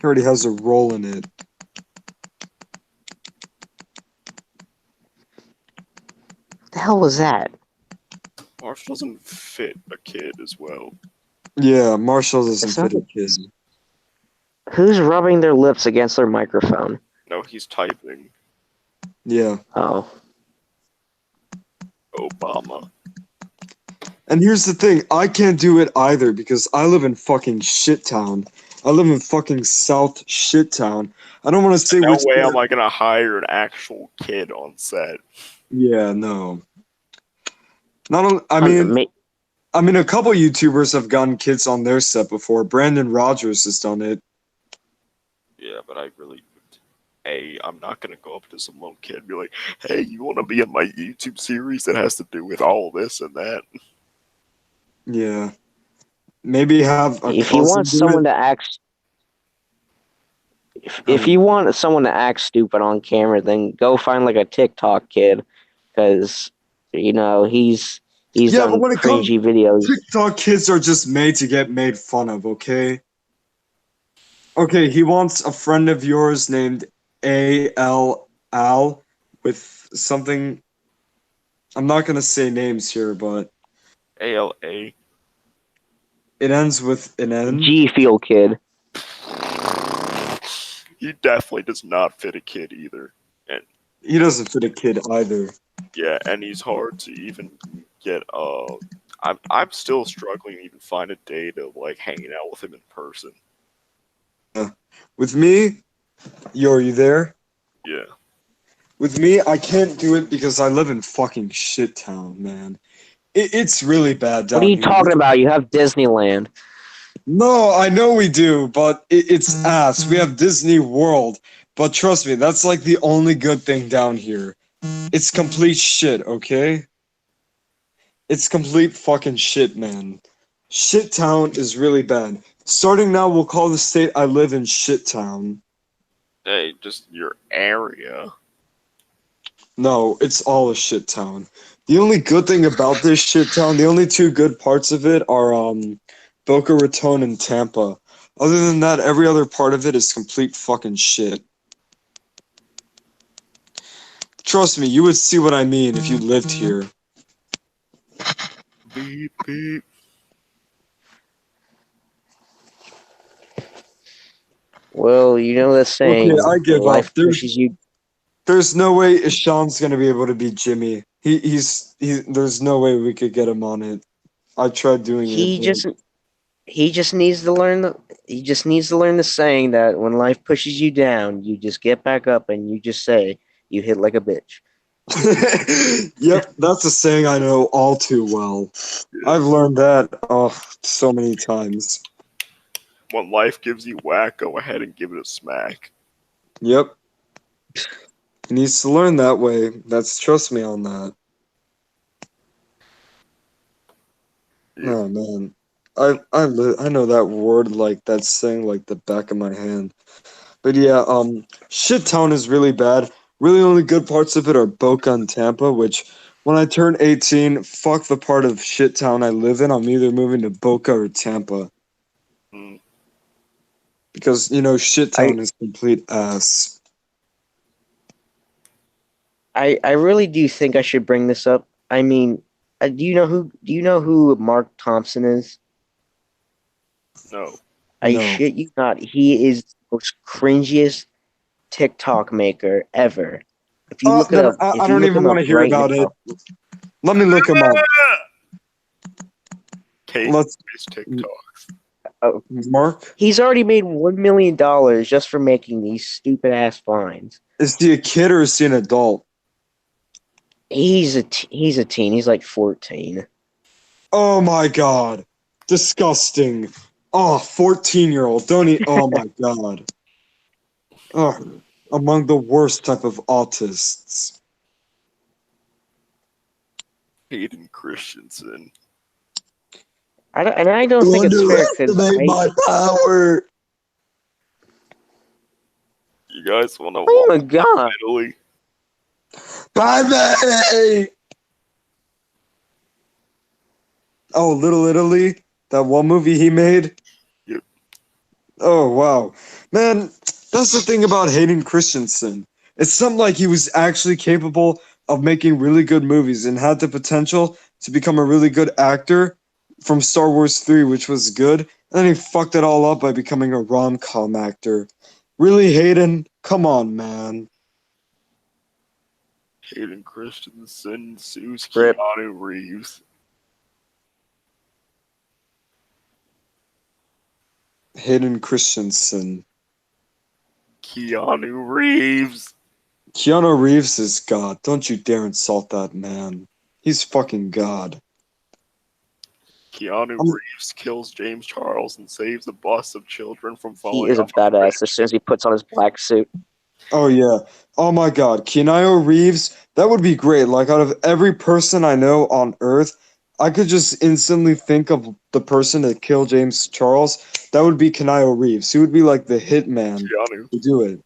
already has a role in it. The hell was that? Marshall doesn't fit a kid as well. Yeah, Marshall doesn't It's not fit a kid. Who's rubbing their lips against their microphone? No, he's typing. Yeah. Oh. Obama. And here's the thing, I can't do it either because I live in fucking shit town. I live in fucking South shit town. I don't want to say No which way part- am I gonna hire an actual kid on set. Yeah, no. Not only, I mean, a couple YouTubers have gotten kids on their set before. Brandon Rogers has done it. Yeah, but I really. I'm not gonna go up to some little kid and be like, "Hey, you want to be in my YouTube series that has to do with all this and that?" Yeah. Maybe have a If you cousin want do someone it. to act, if you want someone to act stupid on camera, then go find like a TikTok kid, because he's Yeah, done but when it comes- cringy videos. TikTok kids are just made to get made fun of, okay? Okay, he wants a friend of yours named Al with something. I'm not gonna say names here, but ALA. it ends with an N. G Fuel kid. He definitely does not fit a kid either. He doesn't fit a kid either. Yeah, and he's hard to even get. I'm still struggling to even find a day to like hanging out with him in person. With me, are you there? Yeah. With me, I can't do it because I live in fucking shit town, man. It's really bad down What are you here. talking about? You have Disneyland. No, I know we do, but it's ass. We have Disney World, but trust me, that's like the only good thing down here. It's complete shit, okay? It's complete fucking shit, man. Shit town is really bad. Starting now, we'll call the state I live in Shit Town. Hey, just your area. No, it's all a shit town. The only good thing about this shit town, the only two good parts of it are Boca Raton and Tampa. Other than that, every other part of it is complete fucking shit. Trust me, you would see what I mean if you lived here. Beep beep. Well, you know the saying. Okay, I give life up. pushes you. There's no way Ishan's gonna be able to beat Jimmy. There's no way we could get him on it. I tried doing He it. just needs to learn the saying that when life pushes you down, you just get back up and you just say you hit like a bitch. Yep, that's a saying I know all too well. I've learned that so many times. When life gives you whack, go ahead and give it a smack. Yep. He needs to learn that way. Trust me on that. Yeah. Oh man. I know that word like that saying like the back of my hand. But yeah, Shit Town is really bad. Really only good parts of it are Boca and Tampa, which when I turn 18, fuck the part of Shit Town I live in. I'm either moving to Boca or Tampa. Mm. Because, Shit Town is complete ass. I really do think I should bring this up. I mean, do you know who Mark Thompson is? No. I No. shit you not. He is the most cringiest TikTok maker ever. If you look it up, I don't even want to hear about it. Let me look him up. Kate Let's TikTok. Mark. He's already made $1 million just for making these stupid ass vines. Is he a kid or is he an adult? He's a teen. He's like 14. Oh my god. Disgusting. Oh, 14-year-old. Don't eat. Oh my god. Oh, among the worst type of autists. Hayden Christensen. I don't think it's fair because Underestimate my power. You guys want to oh my walk god, Italy? Bye. Oh, Little Italy, that one movie he made. Yep. Oh wow, man, that's the thing about Hayden Christensen. It's something like he was actually capable of making really good movies and had the potential to become a really good actor from Star Wars 3, which was good. And then he fucked it all up by becoming a rom-com actor. Really, Hayden? Come on, man. Hayden Christensen sues Rip. Keanu Reeves. Hayden Christensen. Keanu Reeves. Keanu Reeves is God. Don't you dare insult that man. He's fucking God. Keanu Um, Reeves kills James Charles and saves a bus of children from he falling is a off a bridge. badass as soon as he puts on his black suit. Oh yeah. Oh my God. Keanu Reeves. That would be great. Like out of every person I know on Earth, I could just instantly think of the person that killed James Charles. That would be Keanu Reeves. He would be like the hitman Keanu. to do it.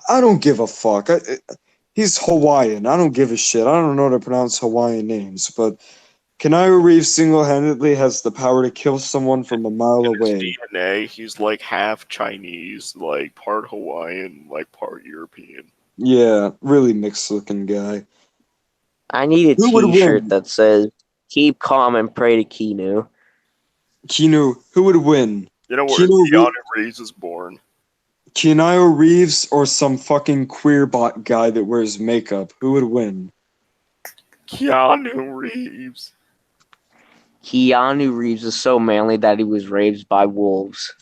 I don't give a fuck. He's Hawaiian. I don't give a shit. I don't know how to pronounce Hawaiian names, but Keanu Reeves single-handedly has the power to kill someone from a mile In his away. DNA, he's like half Chinese, like part Hawaiian, like part European. Yeah, really mixed-looking guy. I need a Who would T-shirt win? that says "Keep calm and pray to Keanu." Who would win? You know where Keanu, Keanu Reeves is born? Keanu Reeves or some fucking queer bot guy that wears makeup? Who would win? Keanu Reeves. Keanu Reeves is so manly that he was raised by wolves.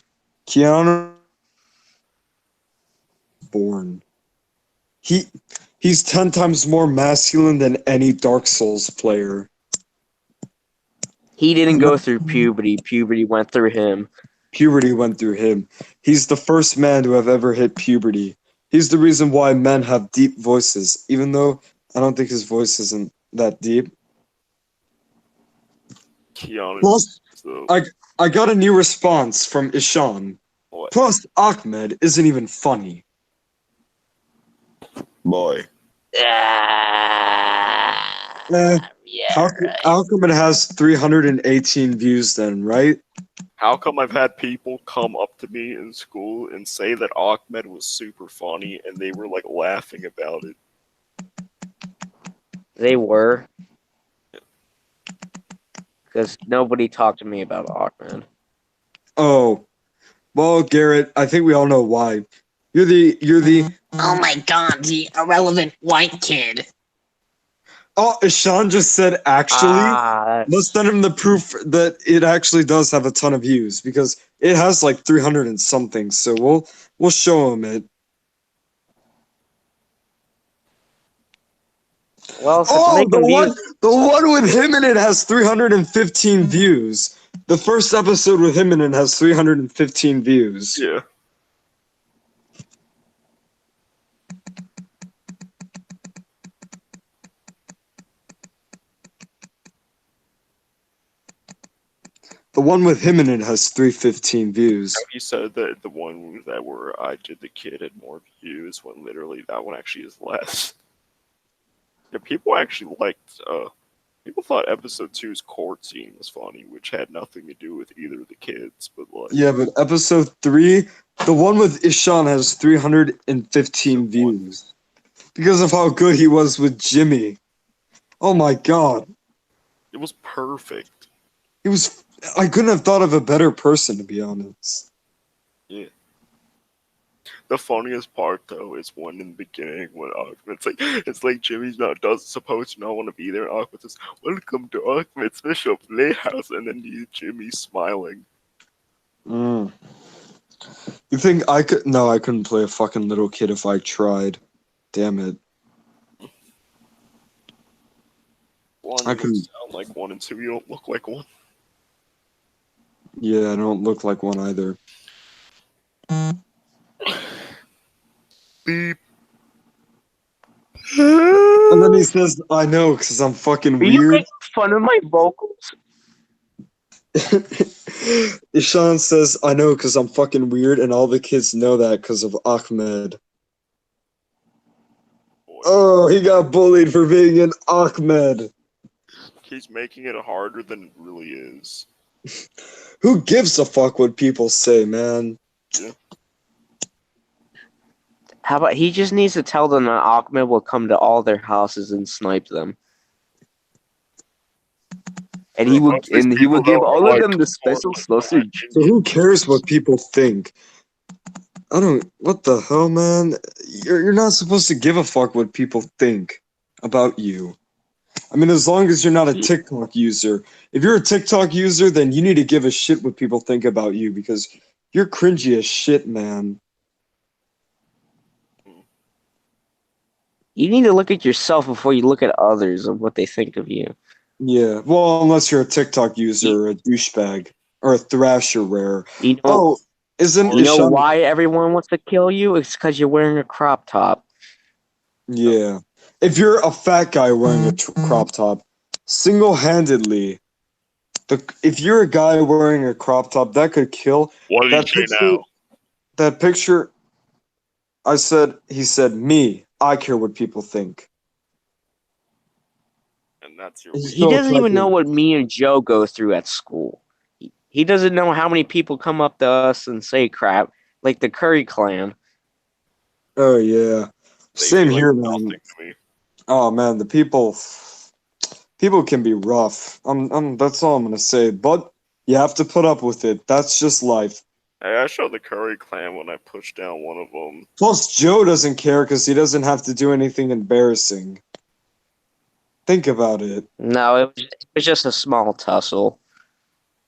Keanu born. He's 10 times more masculine than any Dark Souls player. He didn't go through puberty. Puberty went through him. Puberty went through him. He's the first man to have ever hit puberty. He's the reason why men have deep voices, even though I don't think his voice isn't that deep. Keanu Plus, Reeves, though. I got a new response from Ishan. What? Plus, Ahmed isn't even funny. Boy. Ah, Eh, yeah, how right. come it has 318 views then, right? How come I've had people come up to me in school and say that Ahmed was super funny and they were like laughing about it? They were. Because nobody talked to me about Ahmed. Oh, well, Garrett, I think we all know why. You're the Oh my god, the irrelevant white kid. Oh, Ishan just said actually. Let's send him the proof that it actually does have a ton of views because it has like 300 and something. So we'll show him it. Well, if it's Oh, making views, the one with him in it has 315 views. The first episode with him in it has 315 views. Yeah. The one with him in it has 315 views. You said that the one that where I did the kid had more views when literally that one actually is less. Yeah, people actually liked people thought episode 2's court scene was funny, which had nothing to do with either of the kids, but like Yeah, but episode 3, the one with Ishan has 315 views. Because of how good he was with Jimmy. Oh my god. it was perfect. I couldn't have thought of a better person, to be honest. Yeah. The funniest part though is one in the beginning when it's like Jimmy's not does supposed to not want to be there. Ahmed says, "Welcome to Ahmed's special playhouse," and then Jimmy smiling. You think I could? No, I couldn't play a fucking little kid if I tried. Damn it. One, I you couldn't. sound like one, and two, you don't look like one. Yeah, I don't look like one either. Beep. And then he says, I know, because I'm fucking Are you weird. making fun of my vocals? Ishan says, I know, because I'm fucking weird, and all the kids know that because of Ahmed. Boy, Oh, he got bullied for being an Ahmed. he's making it harder than it really is. Who gives a fuck what people say, man? How about he just needs to tell them that Ahmed will come to all their houses and snipe them. And he Bro, will most of these and he will people, give though, all are of like them the special foreign sausage. So who Indian. cares what people think? I don't. What the hell, man? You're not supposed to give a fuck what people think about you. I mean, as long as you're not a TikTok user. If you're a TikTok user, then you need to give a shit what people think about you because you're cringy as shit, man. You need to look at yourself before you look at others and what they think of you. Yeah. Well, unless you're a TikTok user or a douchebag or a thrasher rare. You know, Oh, isn't you know Ishan? why everyone wants to kill you? It's because you're wearing a crop top. Yeah. If you're a fat guy wearing a crop top, single-handedly, if you're a guy wearing a crop top, that could kill. What did That he say picture, now? that picture, he said, me, I care what people think. And that's your He's He so doesn't even know attractive. what me and Joe go through at school. He doesn't know how many people come up to us and say crap, like the Curry clan. Oh, yeah. They Same feel like here, man. nothing to me. Oh, man, the people can be rough. That's all I'm gonna say. But you have to put up with it. That's just life. Hey, I showed the Curry clan when I pushed down one of them. Plus, Joe doesn't care because he doesn't have to do anything embarrassing. Think about it. No, it was just a small tussle.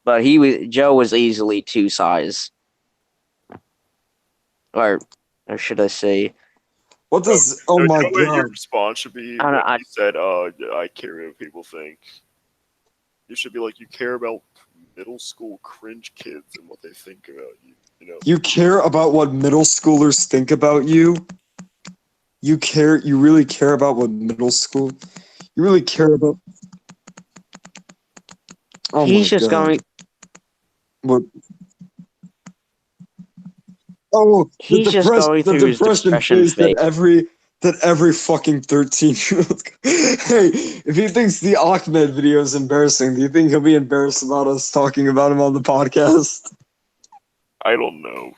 But Joe was easily two size. Or should I say, What does? Oh No, my you know what your god! response should be I don't when know, he said, I care what people think. You should be like, you care about middle school cringe kids and what they think about you. You know? You care about what middle schoolers think about you. You care. You really care about what middle school. You really care about. Oh he's my just god! going What? Oh, he's just going the through his depression depression phase phase. that every fucking 13-year-old. Hey, if he thinks the Ahmed video is embarrassing, do you think he'll be embarrassed about us talking about him on the podcast? I don't know.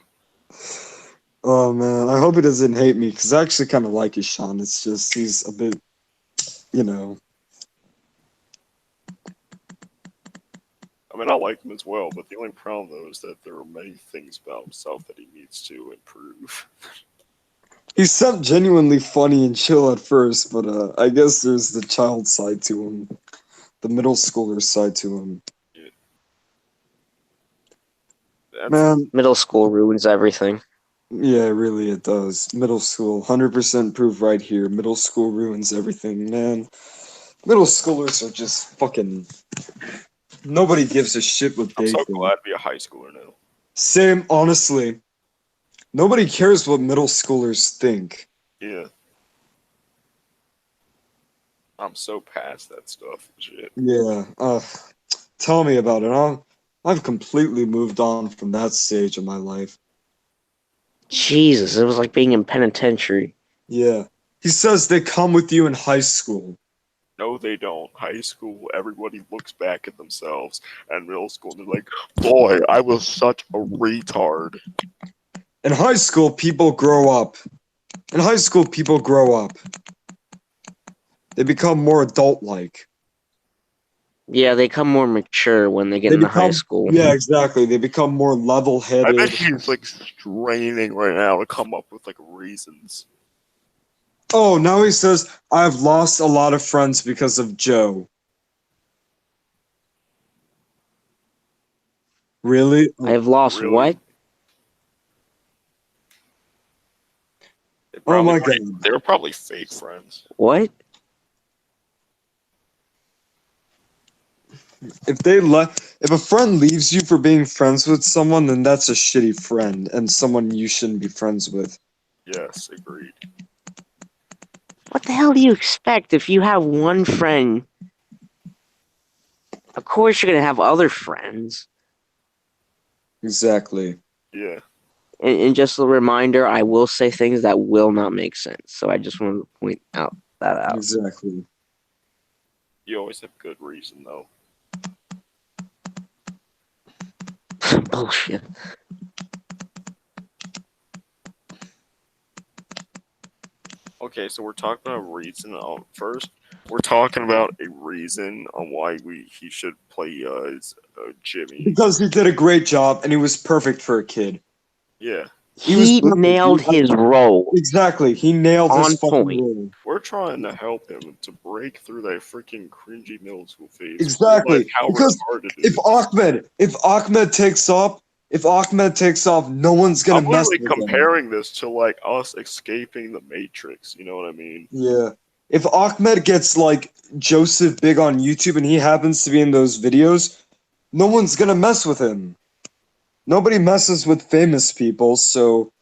Oh man, I hope he doesn't hate me because I actually kind of like Ishan. It's just he's a bit, you know. I mean, I like him as well, but the only problem, though, is that there are many things about himself that he needs to improve. He sounded genuinely funny and chill at first, but I guess there's the child side to him, the middle schooler side to him. That's, Man, Middle school ruins everything. yeah, really it does. Middle school, 100% proof right here. Middle school ruins everything, man. Middle schoolers are just fucking. Nobody gives a shit what I'm they so think. glad to be a high schooler now. Same, honestly. Nobody cares what middle schoolers think. Yeah. I'm so past that stuff and shit. Yeah, tell me about it. I've completely moved on from that stage of my life. Jesus, it was like being in penitentiary. Yeah. He says they come with you in high school. No, they don't. High school, everybody looks back at themselves, and middle school, they're like, boy, I was such a retard. In high school, people grow up. In high school, people grow up. They become more adult-like. Yeah, they come more mature when they get They into high become, school. yeah, exactly. They become more I bet level-headed. he's like straining right now to come up with like reasons. Oh, now he says, I've lost a lot of friends because of Joe. Really? I've lost Really? what? Oh my god. They were probably fake friends. What? If a friend leaves you for being friends with someone, then that's a shitty friend and someone you shouldn't be friends with. Yes, agreed. What the hell do you expect if you have one friend? Of course, you're gonna have other friends. Exactly. Yeah. And just a reminder, I will say things that will not make sense. So I just wanted to point that out. Exactly. You always have good reason, though. Bullshit. Okay, so we're talking about a reason. First, we're talking about a reason on why he should play Jimmy. Because he did a great job and he was perfect for a kid. Yeah, was He perfect. nailed his role. Exactly. He nailed his On fucking point. role. we're trying to help him to break through that freaking cringy middle school phase. Exactly. Realize how Because retarded it if is. Ahmed takes off, no one's gonna I'm mess literally with him. comparing this to like us escaping the Matrix. You know what I mean? Yeah. If Ahmed gets like Joseph big on YouTube and he happens to be in those videos, no one's gonna mess with him. Nobody messes with famous people, so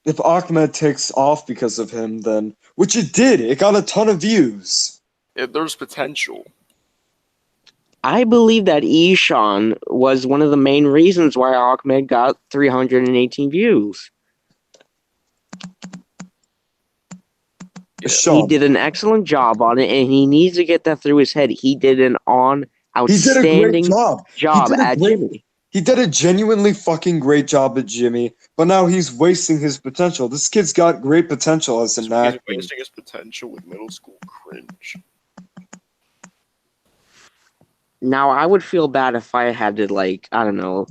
if Ahmed takes off because of him, then which it did, it got a ton of views. There's potential. I believe that Ishan was one of the main reasons why Ahmed got 318 views. Yeah. Sean, He did an excellent job on it, and he needs to get that through his head. He did an he did a great outstanding job. job at Jimmy. He did a genuinely fucking great job at Jimmy, but now he's wasting his potential. This kid's got great potential as an He's actor. wasting his potential with middle school cringe. Now, I would feel bad if I had to, like, I don't know,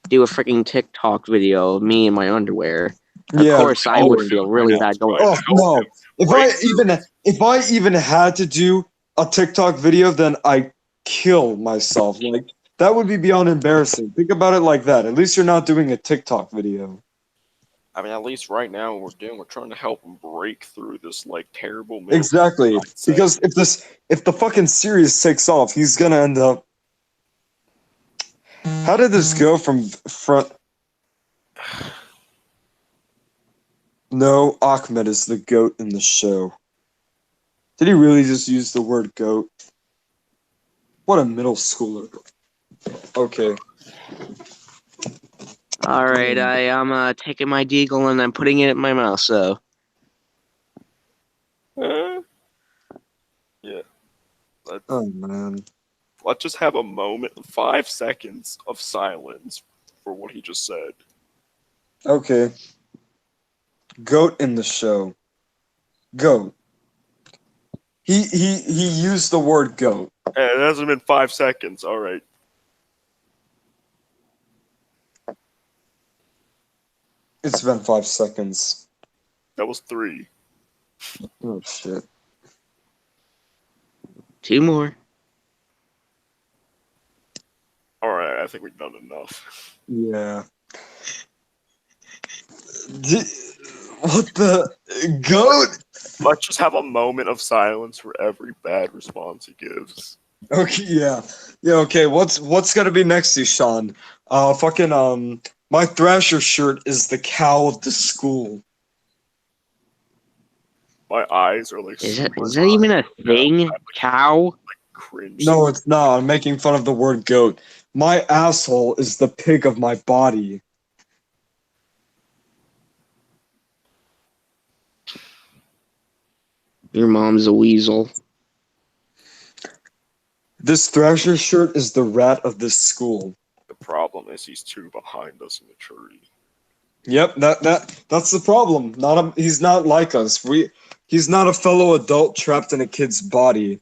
do a freaking TikTok video of me in my underwear. Of course, I would feel really bad going. Oh no! If I even had to do a TikTok video, then I kill myself. Like that would be beyond embarrassing. Think about it like that. At least you're not doing a TikTok video. I mean, at least right now we're trying to help him break through this like terrible middle Exactly. mindset. Because if the fucking series takes off, he's gonna end up. How did this go from front? No, Ahmed is the goat in the show. Did he really just use the word goat? What a middle schooler. Okay. All right, I'm taking my deagle and I'm putting it in my mouth. So Yeah. Oh man. Let's just have a moment, 5 seconds of silence for what he just said. Okay. Goat in the show. Goat. He used the word goat. And it hasn't been 5 seconds. All right. It's been 5 seconds. That was 3. Oh shit. 2 more. All right, I think we've done enough. Yeah. What the goat? Let's just have a moment of silence for every bad response he gives. Okay, yeah. Yeah, okay. What's gonna be next to you, Sean? My Thrasher shirt is the cow of the school. My eyes are like Is that super even a thing? Cow? cringe. No, it's not. I'm making fun of the word goat. My asshole is the pig of my body. Your mom's a weasel. This Thrasher shirt is the rat of this school. The problem is he's 2 behind us in maturity. Yep, that's the problem. He's not like us. He's not a fellow adult trapped in a kid's body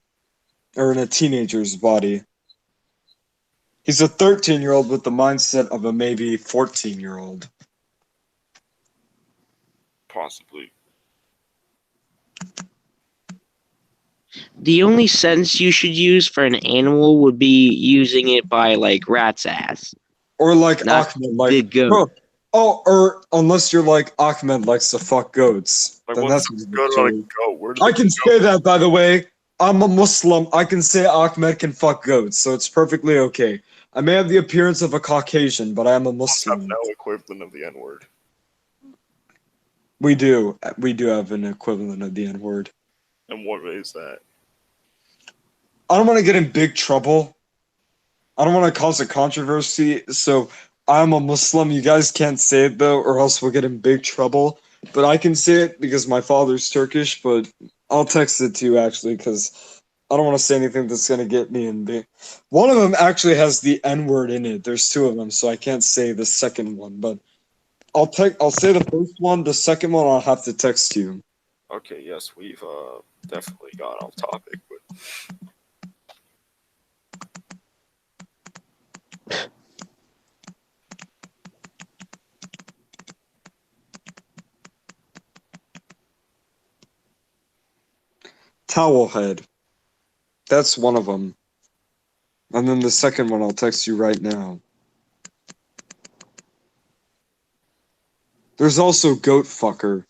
or in a teenager's body. He's a 13-year-old with the mindset of a maybe 14-year-old. Possibly. The only sense you should use for an animal would be using it by like rat's ass. Or like Not Ahmed, the like goat. or unless you're like Ahmed likes to fuck goats. Like, Then what's that's good on a goat? Where did I the can goat- say that, by the way. I'm a Muslim. I can say Ahmed can fuck goats, so it's perfectly okay. I may have the appearance of a Caucasian, but I am a Must have Muslim. no equivalent of the N word. We do have an equivalent of the N word. And what is that? I don't want to get in big trouble. I don't want to cause a controversy, so I'm a Muslim. You guys can't say it though, or else we'll get in big trouble. But I can say it because my father's Turkish, but I'll text it to you actually because I don't want to say anything that's gonna get me in big. One of them actually has the N word in it. There's two of them, so I can't say the second one. But I'll say the first one. The second one I'll have to text you. Okay, yes, we've definitely gone off topic, but Towel head. That's one of them. And then the second one I'll text you right now. There's also goat fucker,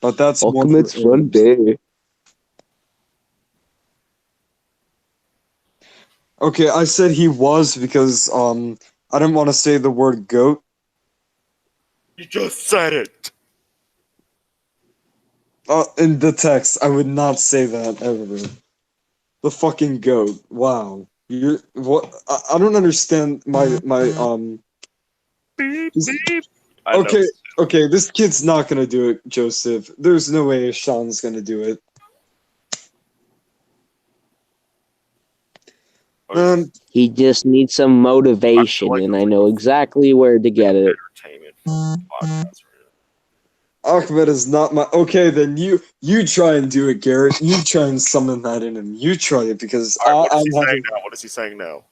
but that's one for Ahmed's fun Arabs. day. Okay, I said he was because I didn't want to say the word goat. you just said it. In the text, I would not say that ever. The fucking goat. Wow. You're what? I don't understand my Beep He's- beep. I know. Okay, okay. This kid's not gonna do it, Joseph. There's no way Sean's gonna do it. Man, He just needs some motivation, like and it's I like know exactly where to get it. Entertainment podcast. Ahmed is not my. Okay, then you try and do it, Garrett. You try and summon that in him. You try it because All right, what is he I'm saying having. now? What is he saying now?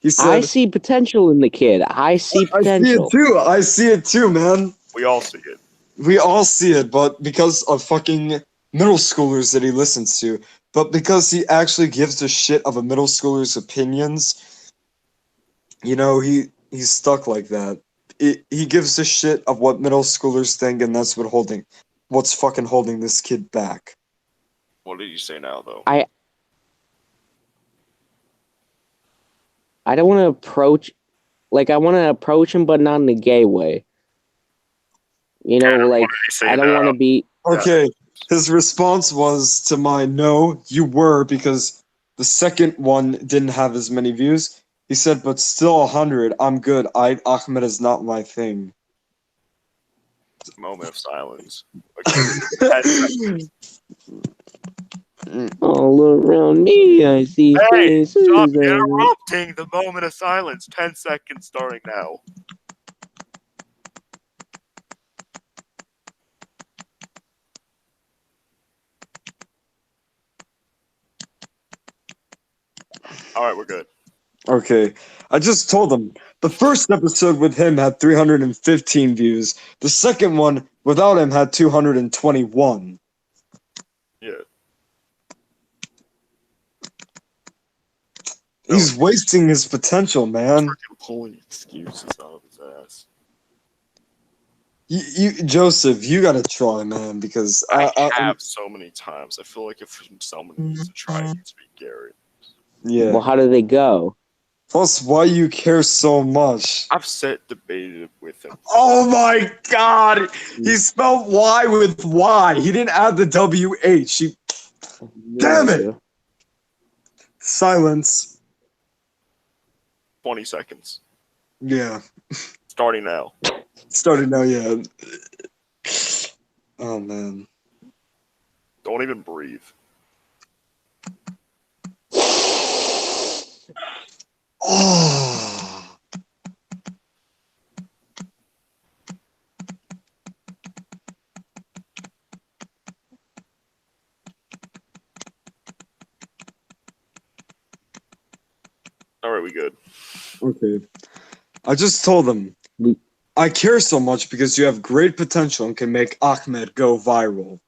He I said, see potential in the kid. I see I see it potential. too. I see it too, man. We all see it. We all see it, but because of fucking middle schoolers that he listens to, but because he actually gives a shit of a middle schooler's opinions, you know, he's stuck like that. He gives a shit of what middle schoolers think, and that's what's fucking holding this kid back. What did you say now, though? I don't want to approach, I want to approach him, but not in a gay way. You know, What like, did he say I don't now? want to be. Okay, his response was to my no, you were, because the second one didn't have as many views. He said, but still 100, I'm good. Ahmed is not my thing. Moment of silence. Okay. All around me, I see Hey, faces. stop and- interrupting the moment of silence. 10 seconds starting now. All right, we're good. Okay, I just told him the first episode with him had 315 views. The second one without him had 221. Yeah. He's wasting his potential, man. Freaking pulling excuses out of his ass. Joseph, you gotta try, man, because I I'm- have so many times. I feel like if someone needs to try, it needs to be Garrett. yeah. Well, how do they go? Plus, why you care so much? I've debated with him. Oh my god! He spelled Y with Y. He didn't add the WH. Damn it! Silence. 20 seconds. Yeah. Starting now. Started now, yeah. Oh man. Don't even breathe. Oh. All right, we good. Okay. I just told them, I care so much because you have great potential and can make Ahmed go viral.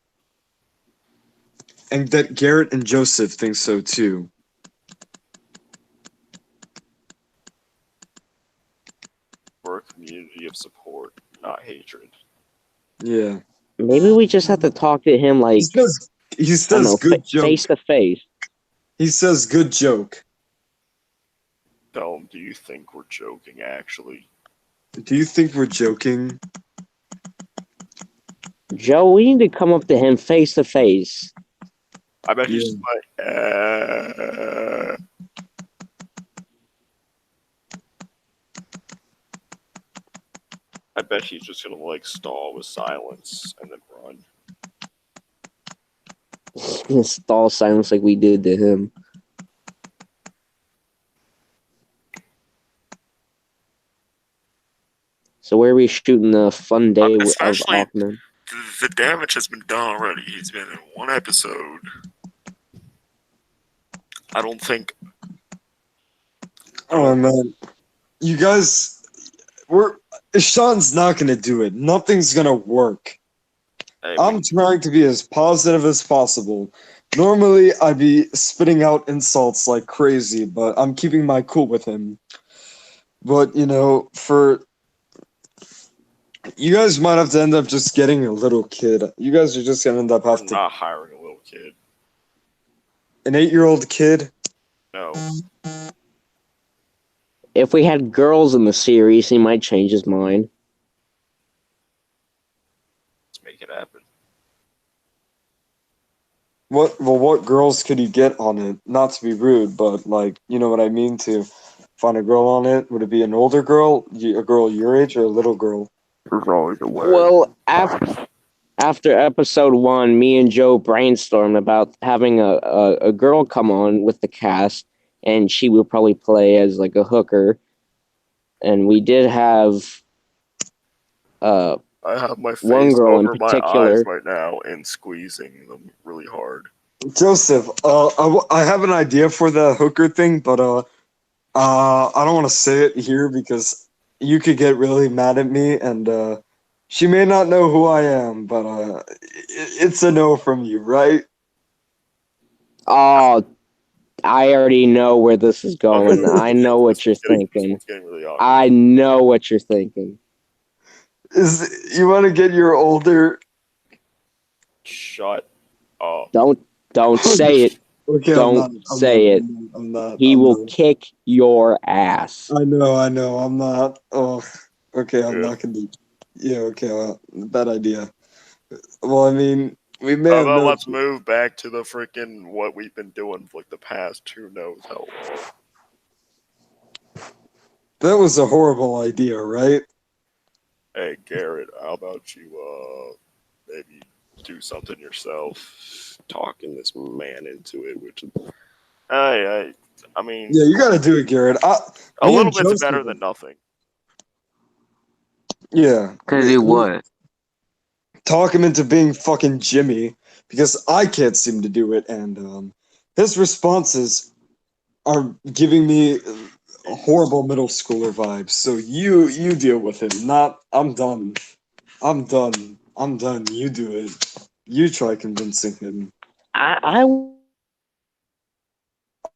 And that Garrett and Joseph think so too. We're a community of support, not hatred. Yeah. Maybe we just have to talk to him, like, He I don't says know, good joke. face to face. He says, "Good joke." Tell him, do you think we're joking, actually? Do you think we're joking? Joe, we need to come up to him face to face. I bet he's Yeah. just like, I bet he's just gonna like stall with silence and then run. Stall silence like we did to him. So where are we shooting a fun day of especially- Ackman? The damage has been done already. He's been in one episode. I don't think. Oh man, you guys, Sean's not gonna do it. Nothing's gonna work. I I'm mean, trying to be as positive as possible. Normally, I'd be spitting out insults like crazy, but I'm keeping my cool with him. But, you know, you guys might have to end up just getting a little kid. You guys are just gonna end up we're having to not hiring a little kid. an 8-year-old kid. No. If we had girls in the series, he might change his mind. Let's make it happen. What girls could you get on it? Not to be rude, but like, you know what I mean, to find a girl on it. Would it be an older girl, a girl your age, or a little girl? There's always a way. Well, after episode 1, me and Joe brainstormed about having a girl come on with the cast, and she will probably play as like a hooker. And we did have I have my face one girl in over my particular. eyes right now and squeezing them really hard. Joseph, I have an idea for the hooker thing, but I don't want to say it here because you could get really mad at me, and she may not know who I am, but it's a no from you, right? Oh, I already know where this is going. I know what you're thinking. It's getting really awkward. I know what you're thinking. You want to get your older? Shut up. Don't say it. Okay, Don't say it. I'm not. He I'm will not. kick your ass. I know. I'm not. Oh, okay. I'm Yeah. not gonna. Yeah. Okay. Well, bad idea. Well, I mean, we may How have about known. let's move back to the freaking what we've been doing for like the past who knows how long. That was a horrible idea, right? Hey Garrett, how about you maybe do something yourself, talking this man into it, which I mean Yeah, you got to do it, Garrett. a me little and bit's Joseph- better than nothing. Yeah. To do what? Talk him into being fucking Jimmy because I can't seem to do it, and his responses are giving me horrible middle schooler vibes. So you deal with him. Not. I'm done. I'm done. I'm done. You do it. You try convincing him. I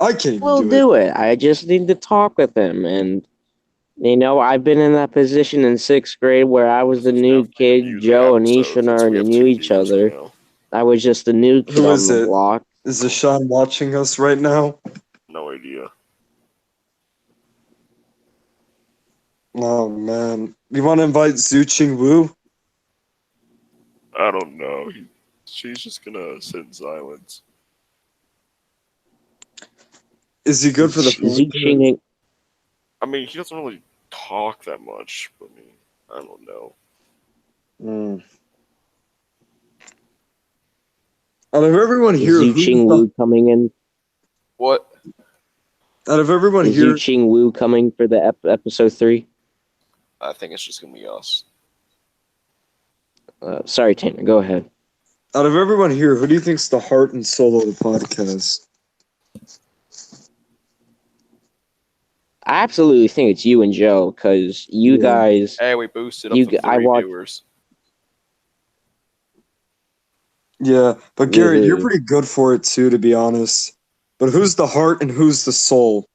I can't even will do it. do it. I just need to talk with him. And, you know, I've been in that position in 6th grade where I was the This is new definitely kid. amusing Joe and episode Ishan since we already have knew 2 each viewers other. now. I was just the new kid Who on is the it? block. Is Deshaun watching us right now? No idea. Oh man, you want to invite Zhu Ching Wu? I don't know. She's just gonna sit in silence. Is he good for the podcast? Zuching, I mean, he doesn't really talk that much. I mean, I don't know. Mm. Out of everyone here, is Zuching Wu coming in? What? out of everyone Is here, Zuching Wu coming for the episode 3? I think it's just gonna be us. Sorry, Tanner. Go ahead. out of everyone here, who do you think's the heart and soul of the podcast? I absolutely think it's you and Joe because you Yeah. guys. Hey, we boosted You- up to I 3 watched- viewers. Yeah, but Garrett, you're Mhm. pretty good for it too, to be honest. But who's the heart and who's the soul?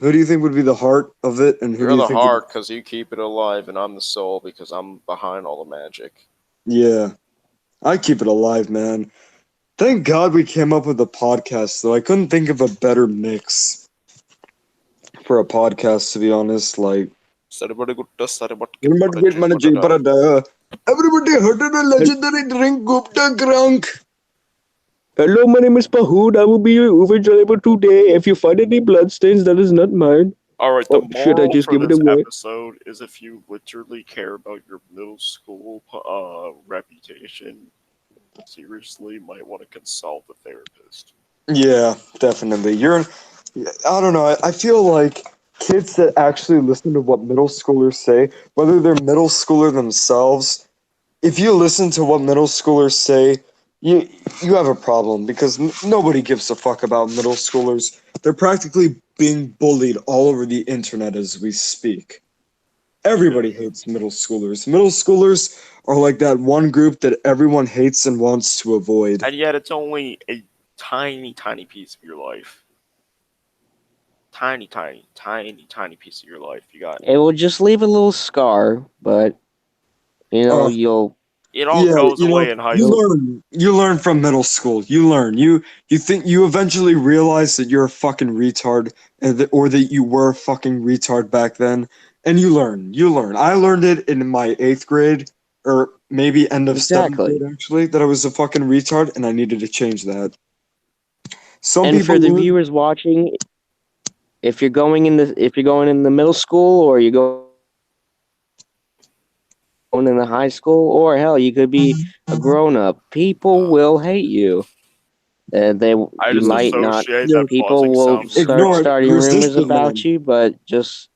Who do you think would be the heart of it, and who You're do you the think? heart because you keep it alive, and I'm the soul because I'm behind all the magic. Yeah, I keep it alive, man. Thank God we came up with a podcast, though. I couldn't think of a better mix for a podcast, to be honest. Like, Everybody everybody heard of the legendary drink Gupta Grunk. Hello, my name is Pahood. I will be your Uber driver today. If you find any bloodstains, that is not mine. All right, the Oh, should I moral just for give it this away? episode is if you literally care about your middle school reputation, seriously, might want to consult a therapist. Yeah, definitely. I don't know. I feel like kids that actually listen to what middle schoolers say, whether they're middle schooler themselves, if you listen to what middle schoolers say, you have a problem because nobody gives a fuck about middle schoolers. They're practically being bullied all over the internet as we speak. Everybody hates middle schoolers. Middle schoolers are like that one group that everyone hates and wants to avoid. And yet, it's only a tiny, tiny piece of your life. Tiny piece of your life. You got It will just leave a little scar, but Oh. you'll. it all goes away in high you school. learn from middle school. You learn. You think you eventually realize that you're a fucking retard, or that you were a fucking retard back then, and you learn. You learn. I learned it in my 8th grade, or maybe end of Exactly. 7th grade, actually, that I was a fucking retard, and I needed to change that. Some And people for the learn- viewers watching, if you're going in the middle school or you're going in the high school, or hell, you could be a grown up, people will hate you. I You just might not. associate Yeah. that People buzzing will sound. start Ignore it. starting Resist rumors it, about man. you, but just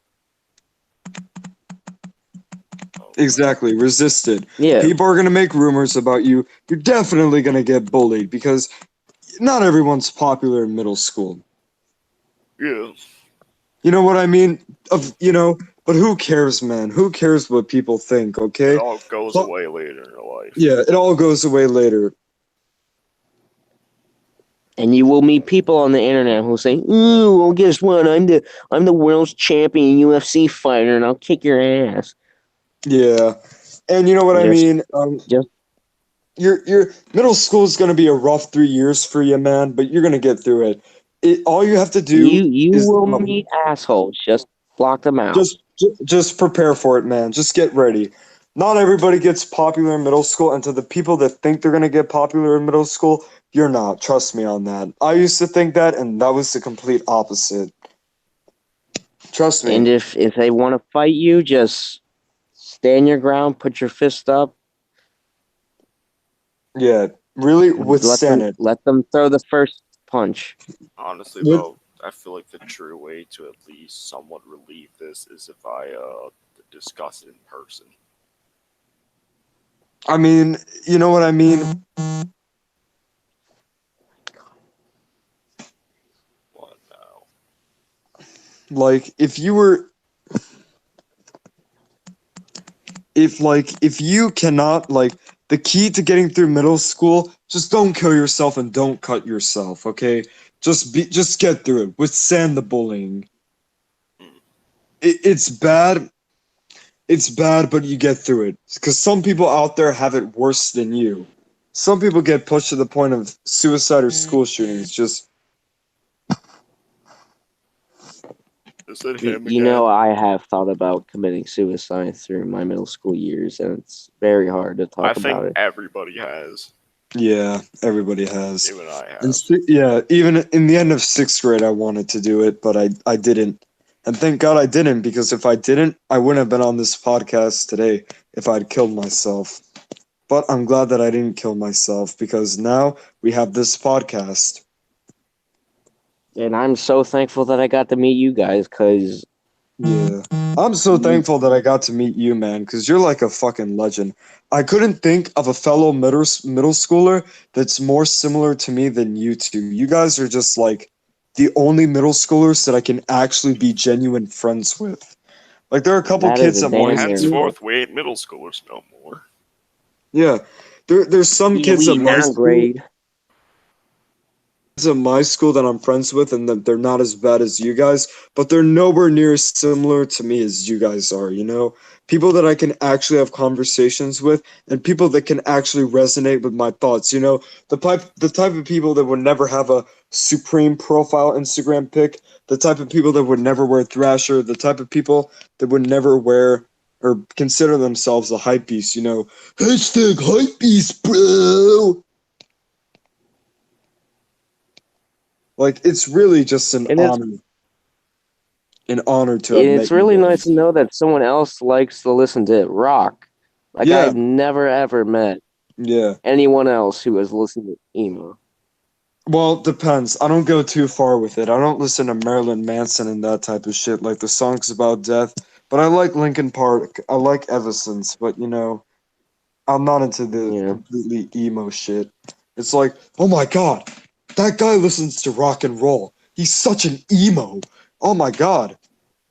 Exactly, resist it. yeah. People are gonna make rumors about you. You're definitely gonna get bullied because not everyone's popular in middle school. Yeah. You know what I mean? But who cares, man? Who cares what people think, okay? It all goes Well- away later in your life. Yeah, it all goes away later. And you will meet people on the internet who say, "Ooh, well, guess what? I'm the world's champion UFC fighter, and I'll kick your ass." Yeah. And you know what I Just- mean? just- Your middle school is gonna be a rough 3 years for you, man, but you're gonna get through it. All you have to do You is will meet assholes. Just block them out. just prepare for it, man. Just get ready. Not everybody gets popular in middle school, and to the people that think they're gonna get popular in middle school, you're not. Trust me on that. I used to think that, and that was the complete opposite. Trust me. And if they want to fight you, just stand your ground, put your fist up, Yeah, really and withstand it. let them throw the first punch. Honestly, With- though, I feel like the true way to at least somewhat relieve this is if I discuss it in person. I mean, you know what I mean? What now? Like, if you cannot, like, the key to getting through middle school, just don't kill yourself and don't cut yourself, okay? Just get through it. Withstand the bullying. It's bad. It's bad, but you get through it. Because some people out there have it worse than you. Some people get pushed to the point of suicide or school shootings. Just Is it him You again? know, I have thought about committing suicide through my middle school years, and it's very hard to talk I about think it. everybody has. yeah, everybody has. Even I have. And even in the end of 6th grade, I wanted to do it, but I didn't. And thank God I didn't, because if I didn't, I wouldn't have been on this podcast today if I'd killed myself. But I'm glad that I didn't kill myself, because now we have this podcast. And I'm so thankful that I got to meet you guys, because Yeah. I'm so thankful that I got to meet you, man, because you're like a fucking legend. I couldn't think of a fellow middle schooler that's more similar to me than you two. You guys are just like the only middle schoolers that I can actually be genuine friends with. Like, there are a couple That kids is a at my damn school. Henceforth, we ain't middle schoolers no more. Yeah. There's some kids we at my school. downgrade. at my school that I'm friends with, and that they're not as bad as you guys, but they're nowhere near as similar to me as you guys are, you know? People that I can actually have conversations with, and people that can actually resonate with my thoughts, you know? The type of people that would never have a Supreme profile Instagram pic, the type of people that would never wear Thrasher, the type of people that would never wear or consider themselves a hype beast, you know? Hashtag hype beast, bro! Like, it's really just And it's an honor to have met it's you really nice guys. to know that someone else likes to listen to rock. Like Yeah, I've never ever met yeah. anyone else who has listened to emo. Well, it depends. I don't go too far with it. I don't listen to Marilyn Manson and that type of shit, like the songs about death. But I like Linkin Park. I like Evanescence, but you know, I'm not into the Yeah. completely emo shit. It's like, oh my god, that guy listens to rock and roll. He's such an emo. Oh my god.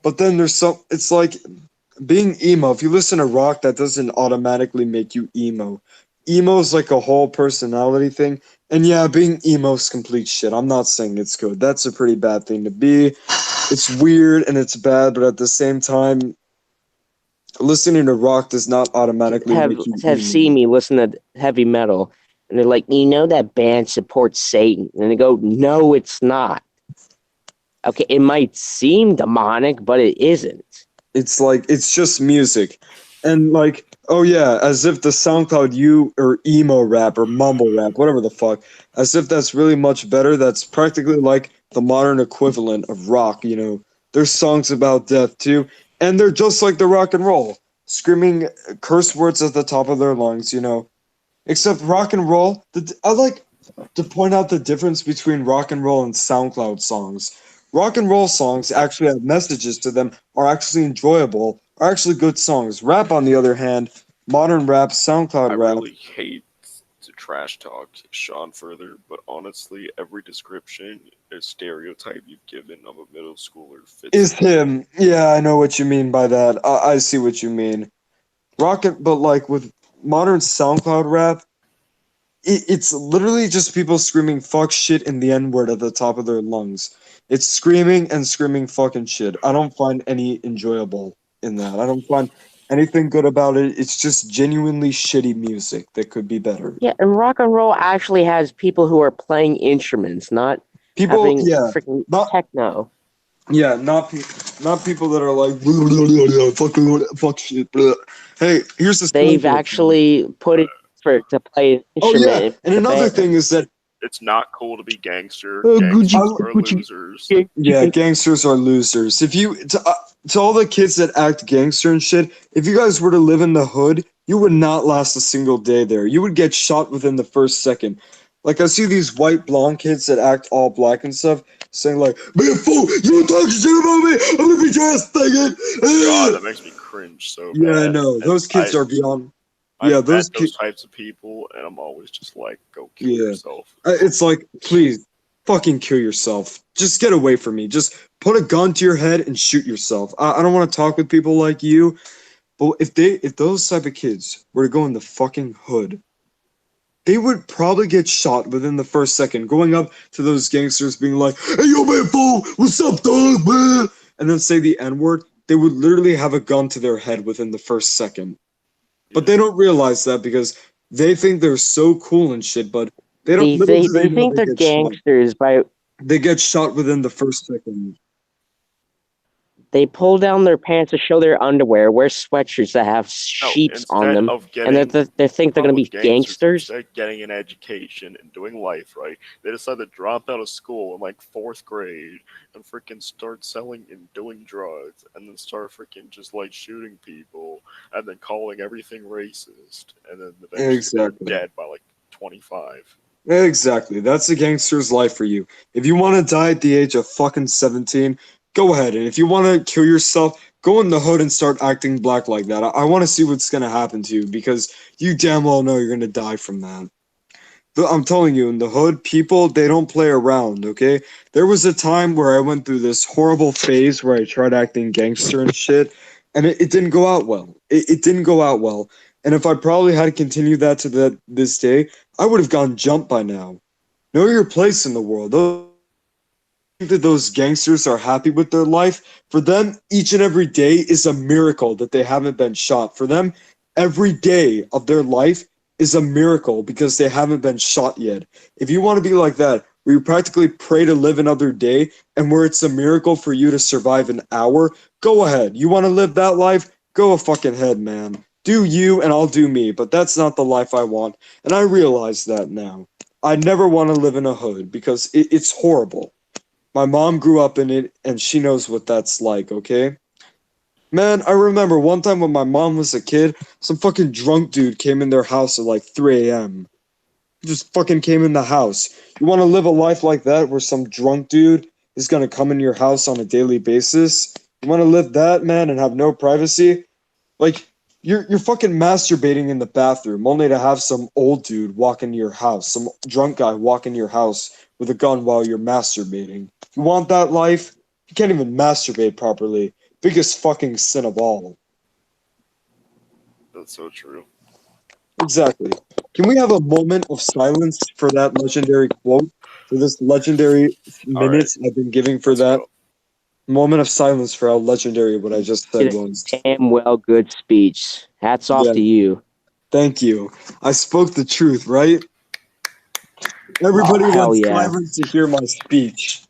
But then there's some. It's like being emo. If you listen to rock, that doesn't automatically make you emo. Emo's like a whole personality thing. And yeah, being emo's complete shit. I'm not saying it's good. That's a pretty bad thing to be. It's weird and it's bad, but at the same time, listening to rock does not automatically Have make you have emo. seen me listen to heavy metal, and they're like, you know that band supports Satan, and they go, no, it's not. Okay, it might seem demonic, but it isn't. It's like it's just music. And like, oh yeah, as if the SoundCloud you or emo rap or mumble rap, whatever the fuck, as if that's really much better. That's practically like the modern equivalent of rock, you know. There's songs about death too, and they're just like the rock and roll, screaming curse words at the top of their lungs, you know. Except rock and roll, I like to point out the difference between rock and roll and SoundCloud songs. Rock and roll songs actually have messages to them, are actually enjoyable, are actually good songs. Rap, on the other hand, modern rap, SoundCloud I rap, really hate to trash talk Sean further, but honestly, every description or stereotype you've given of a middle schooler fits. is him. Yeah, I know what you mean by that. I see what you mean. Rocket, but like with modern SoundCloud rap, it's literally just people screaming fuck shit and the N word at the top of their lungs. It's screaming and screaming fucking shit. I don't find any enjoyable in that. I don't find anything good about it. It's just genuinely shitty music that could be better. Yeah, and rock and roll actually has people who are playing instruments, not People, having yeah, freaking not techno. yeah, not people that are like fuck shit. Hey, here's the They've sample. actually put it for to play an Oh yeah, instrument and in the another band. thing is that It's not cool to be gangster. Gucci, Gangsters are Gucci, losers. yeah, gangsters are losers. If you to all the kids that act gangster and shit, if you guys were to live in the hood, you would not last a single day there. You would get shot within the first second. Like I see these white blonde kids that act all black and stuff, saying like, "Man, fool, you talking shit about me? I'm gonna beat your ass, faggot." God, that makes me cringe so Yeah, I bad. know. And Those kids are beyond. I've Yeah, met those those kids. types of people, and I'm always just like, go kill Yeah. yourself. It's like, please, fucking kill yourself. Just get away from me. Just put a gun to your head and shoot yourself. I don't want to talk with people like you. But if those type of kids were to go in the fucking hood, they would probably get shot within the first second. Going up to those gangsters, being like, "Hey, yo, man, fool, what's up, dog, man?" And then say the N word. They would literally have a gun to their head within the first second. But they don't realize that because they think they're so cool and shit. But they don't. Little do They they know think they they're get shot. gangsters by They get shot within the first second. they pull down their pants to show their underwear, wear sweatshirts that have No, sheeps on instead them, of and getting they think they're gonna with be gangsters. instead of getting an education and doing life right, they decide to drop out of school in like fourth grade and freaking start selling and doing drugs, and then start freaking just like shooting people, and then calling everything racist, and then eventually Exactly. they're dead by like 25. Exactly. That's a gangster's life for you. If you want to die at the age of fucking 17, go ahead. And if you want to kill yourself, go in the hood and start acting black like that. I want to see what's going to happen to you because you damn well know you're going to die from that. I'm telling you, in the hood, people, they don't play around, okay? There was a time where I went through this horrible phase where I tried acting gangster and shit, and it didn't go out well. It didn't go out well. And if I probably had continued that to this day, I would have gotten jumped by now. Know your place in the world. That those gangsters are happy with their life. For them, each and every day is a miracle that they haven't been shot. For them, every day of their life is a miracle because they haven't been shot yet. If you want to be like that, where you practically pray to live another day and where it's a miracle for you to survive an hour, go ahead. You want to live that life? Go a fucking head, man. Do you and I'll do me, but that's not the life I want. And I realize that now. I never want to live in a hood because it's horrible. My mom grew up in it, and she knows what that's like, okay? Man, I remember one time when my mom was a kid, some fucking drunk dude came in their house at like 3 a.m. He just fucking came in the house. You want to live a life like that where some drunk dude is going to come in your house on a daily basis? You want to live that, man, and have no privacy? Like, you're fucking masturbating in the bathroom only to have some old dude walk into your house, some drunk guy walk into your house with a gun while you're masturbating. You want that life? You can't even masturbate properly. Biggest fucking sin of all. That's so true. Exactly. Can we have a moment of silence for that legendary quote? For this legendary All right, minutes I've been giving for let's that? go. Moment of silence for how legendary what I just said Did a was. damn well good speech. Hats off Yeah. to you. Thank you. I spoke the truth, right? Everybody Oh, hell went yeah. silent to hear my speech.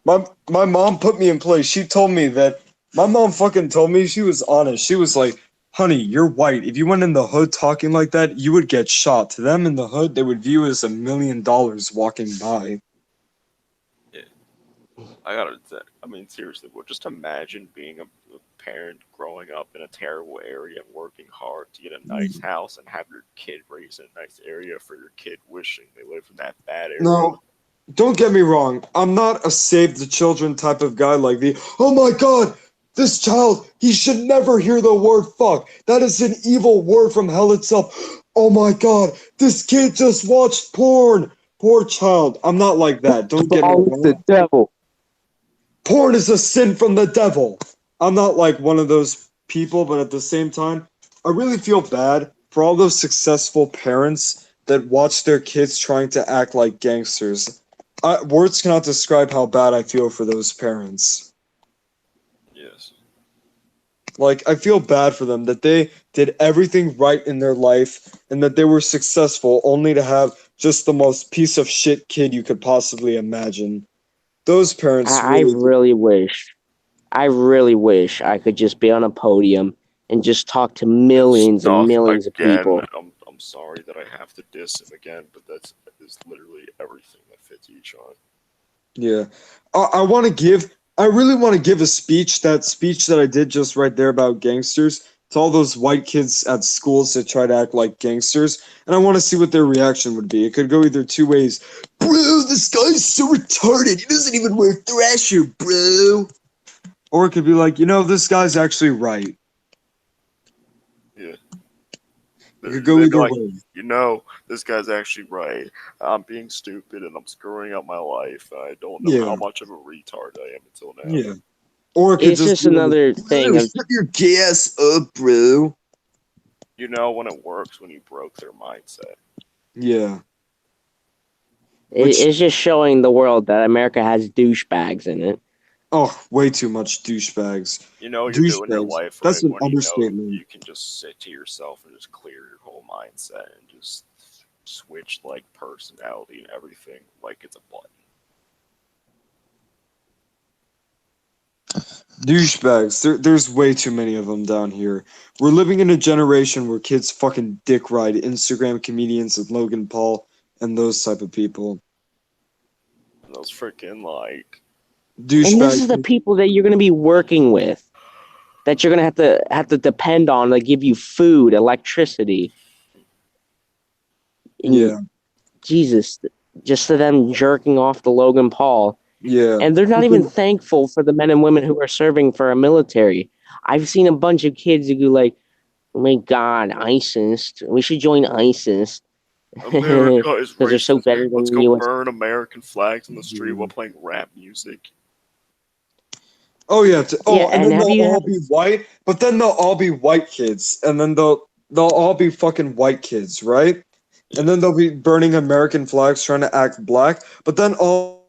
My mom put me in place. She told me that my mom fucking told me, she was honest. She was like, "Honey, you're white. If you went in the hood talking like that, you would get shot." To them in the hood, they would view as $1 million walking by. I gotta say, I mean, seriously, well, just imagine being a parent growing up in a terrible area and working hard to get a nice house and have your kid raised in a nice area for your kid wishing they lived in that bad area. No, don't get me wrong. I'm not a save the children type of guy like the, "Oh my god, this child, he should never hear the word fuck. That is an evil word from hell itself. Oh my god, this kid just watched porn. Poor child." I'm not like that. Don't get me Wrong with the wrong. devil. Porn is a sin from the devil. I'm not like one of those people, but at the same time, I really feel bad for all those successful parents that watch their kids trying to act like gangsters. Words cannot describe how bad I feel for those parents. Yes. Like, I feel bad for them that they did everything right in their life and that they were successful only to have just the most piece of shit kid you could possibly imagine. Those parents I really. I really wish I could just be on a podium and just talk to millions and Stuff millions of again. people. I'm sorry that I have to diss him again, but that's is literally everything that fits each on. Yeah. I really want to give a speech, that speech that I did just right there about gangsters, to all those white kids at schools that try to act like gangsters, and I want to see what their reaction would be. It could go either two ways. "Bro, this guy's so retarded. He doesn't even wear Thrasher, bro." Or it could be like, "This guy's actually right." Yeah. It could go They'd be either like, way. this guy's actually right. I'm being stupid and I'm screwing up my life. I don't know Yeah. how much of a retard I am until now. Yeah. Or it could It's just just be like, another thing "Bro, of shut your gas up, bro." You know when it works when you broke their mindset. Yeah. Which, it's just showing the world that America has douchebags in it. oh, way too much douchebags. You know you're doing your Douchebags. life That's right an when you know understatement. you can just sit to yourself and just clear your whole mindset and just switch like personality and everything like it's a button. Douchebags. There's way too many of them down here. We're living in a generation where kids fucking dick ride Instagram comedians and Logan Paul and those type of people. And those freaking like And this is the Douchebags. people that you're going to be working with, that you're going to have to depend on to give you food, electricity. And Yeah. Jesus, just to them jerking off to Logan Paul. Yeah. And they're not even thankful for the men and women who are serving for our military. I've seen a bunch of kids who go like, "Oh my God, ISIS! We should join ISIS America is because they're so racist. better Let's than the go US." burn American flags in the street while playing rap music. Oh yeah. Yeah, And and then have they'll you? all be white, but then they'll all be white kids, and then they'll all be fucking white kids, right? And then they'll be burning American flags, trying to act black, but then all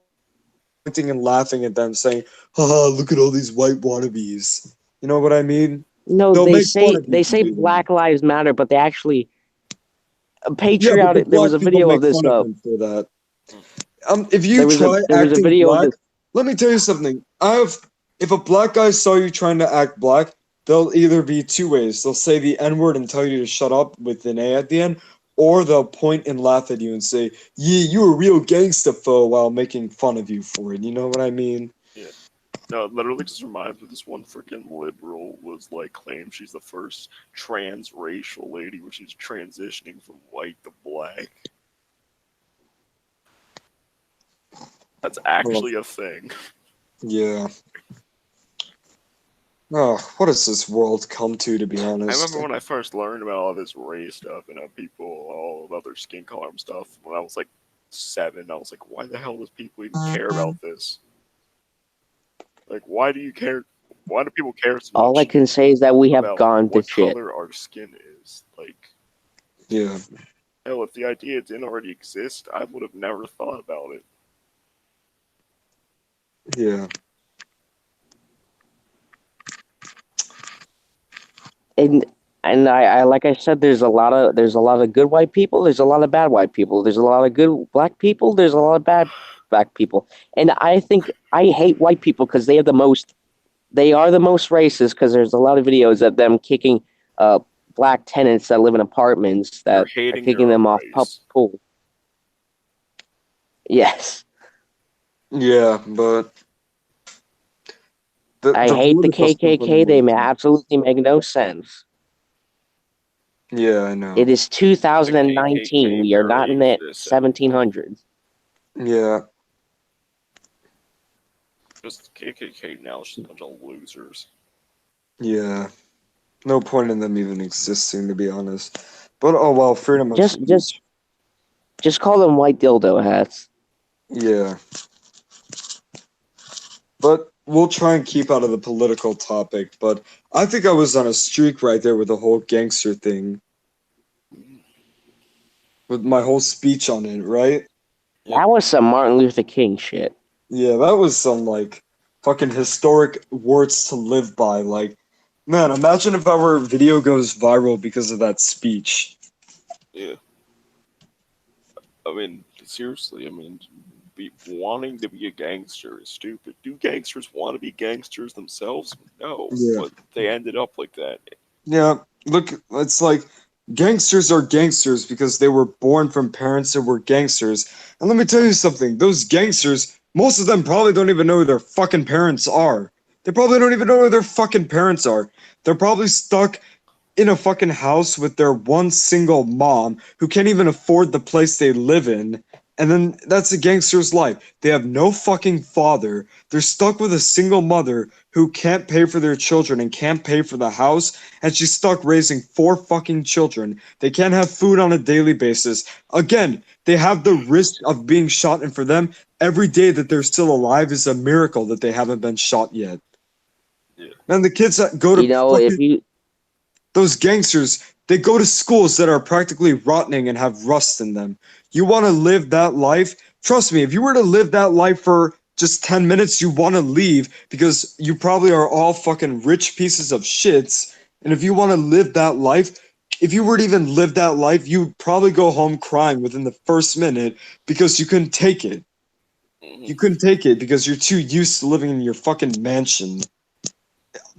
pointing and laughing at them, saying, haha, look at all these white wannabes. You know what I mean? No, They'll they make fun say of you for doing Black that. Lives Matter, but they actually Yeah, but the patriotic. There was black a people video of make this. fun of them for that. If you try There was a acting video of black, this. let me tell you something. If a black guy saw you trying to act black, they'll either be two ways. They'll say the N-word and tell you to shut up with an A at the end, or they'll point and laugh at you and say, yeah, you're a real gangsta foe, while making fun of you for it. You know what I mean? Yeah. No, it literally just reminds me of this one freaking liberal was like claimed she's the first transracial lady, which is transitioning from white to black. That's actually a thing. Yeah. Oh, what has this world come to be I honest? remember when I first learned about all this race stuff and people all about their skin color and stuff when I was like 7. I was like, why the hell does people even care about this? Like, why do you care? Why do people care so All I much can say is that we have about gone to what shit. color our skin is? Like, Yeah. hell, if the idea didn't already exist, I would have never thought about it. Yeah. And I like I said, there's a lot of good white people. There's a lot of bad white people. There's a lot of good black people. There's a lot of bad black people. And I think I hate white people because they are the most racist. Because there's a lot of videos of them kicking black tenants that live in apartments that You're are hating kicking your them own off public race. pool. Yes, Yeah, but I hate the political stuff doesn't KKK. They work. absolutely make no sense. Yeah, I know. It is The 2019. KKK We are not barely in the exists anymore. 1700s. Yeah. Just KKK now is just a bunch of losers. Yeah. No point in them even existing, to be honest. But oh well, freedom of speech. Just call them white dildo hats. Yeah. But we'll try and keep out of the political topic. But I think I was on a streak right there with the whole gangster thing. With my whole speech on it, right? That was some Martin Luther King shit. Yeah, that was some like fucking historic words to live by. Like, man, imagine if our video goes viral because of that speech. Yeah. I mean, seriously, wanting to be a gangster is stupid. Do gangsters want to be gangsters themselves? No. Yeah. But they ended up like that. Yeah, look, it's like gangsters are gangsters because they were born from parents that were gangsters. And let me tell you something, those gangsters, most of them probably don't even know who their fucking parents are. They probably don't even know who their fucking parents are. They're probably stuck in a fucking house with their one single mom who can't even afford the place they live in. And then that's a gangster's life. They have no fucking father. They're stuck with a single mother who can't pay for their children and can't pay for the house. And she's stuck raising 4 fucking children. They can't have food on a daily basis. Again, they have the risk of being shot. And for them, every day that they're still alive is a miracle that they haven't been shot yet. Yeah. Man, the kids that go to those gangsters, they go to schools that are practically rotting and have rust in them. You want to live that life? Trust me, if you were to live that life for just 10 minutes, you want to leave because you probably are all fucking rich pieces of shits. And if you want to live that life, if you were to even live that life, you'd probably go home crying within the first minute because you couldn't take it. You couldn't take it because you're too used to living in your fucking mansion.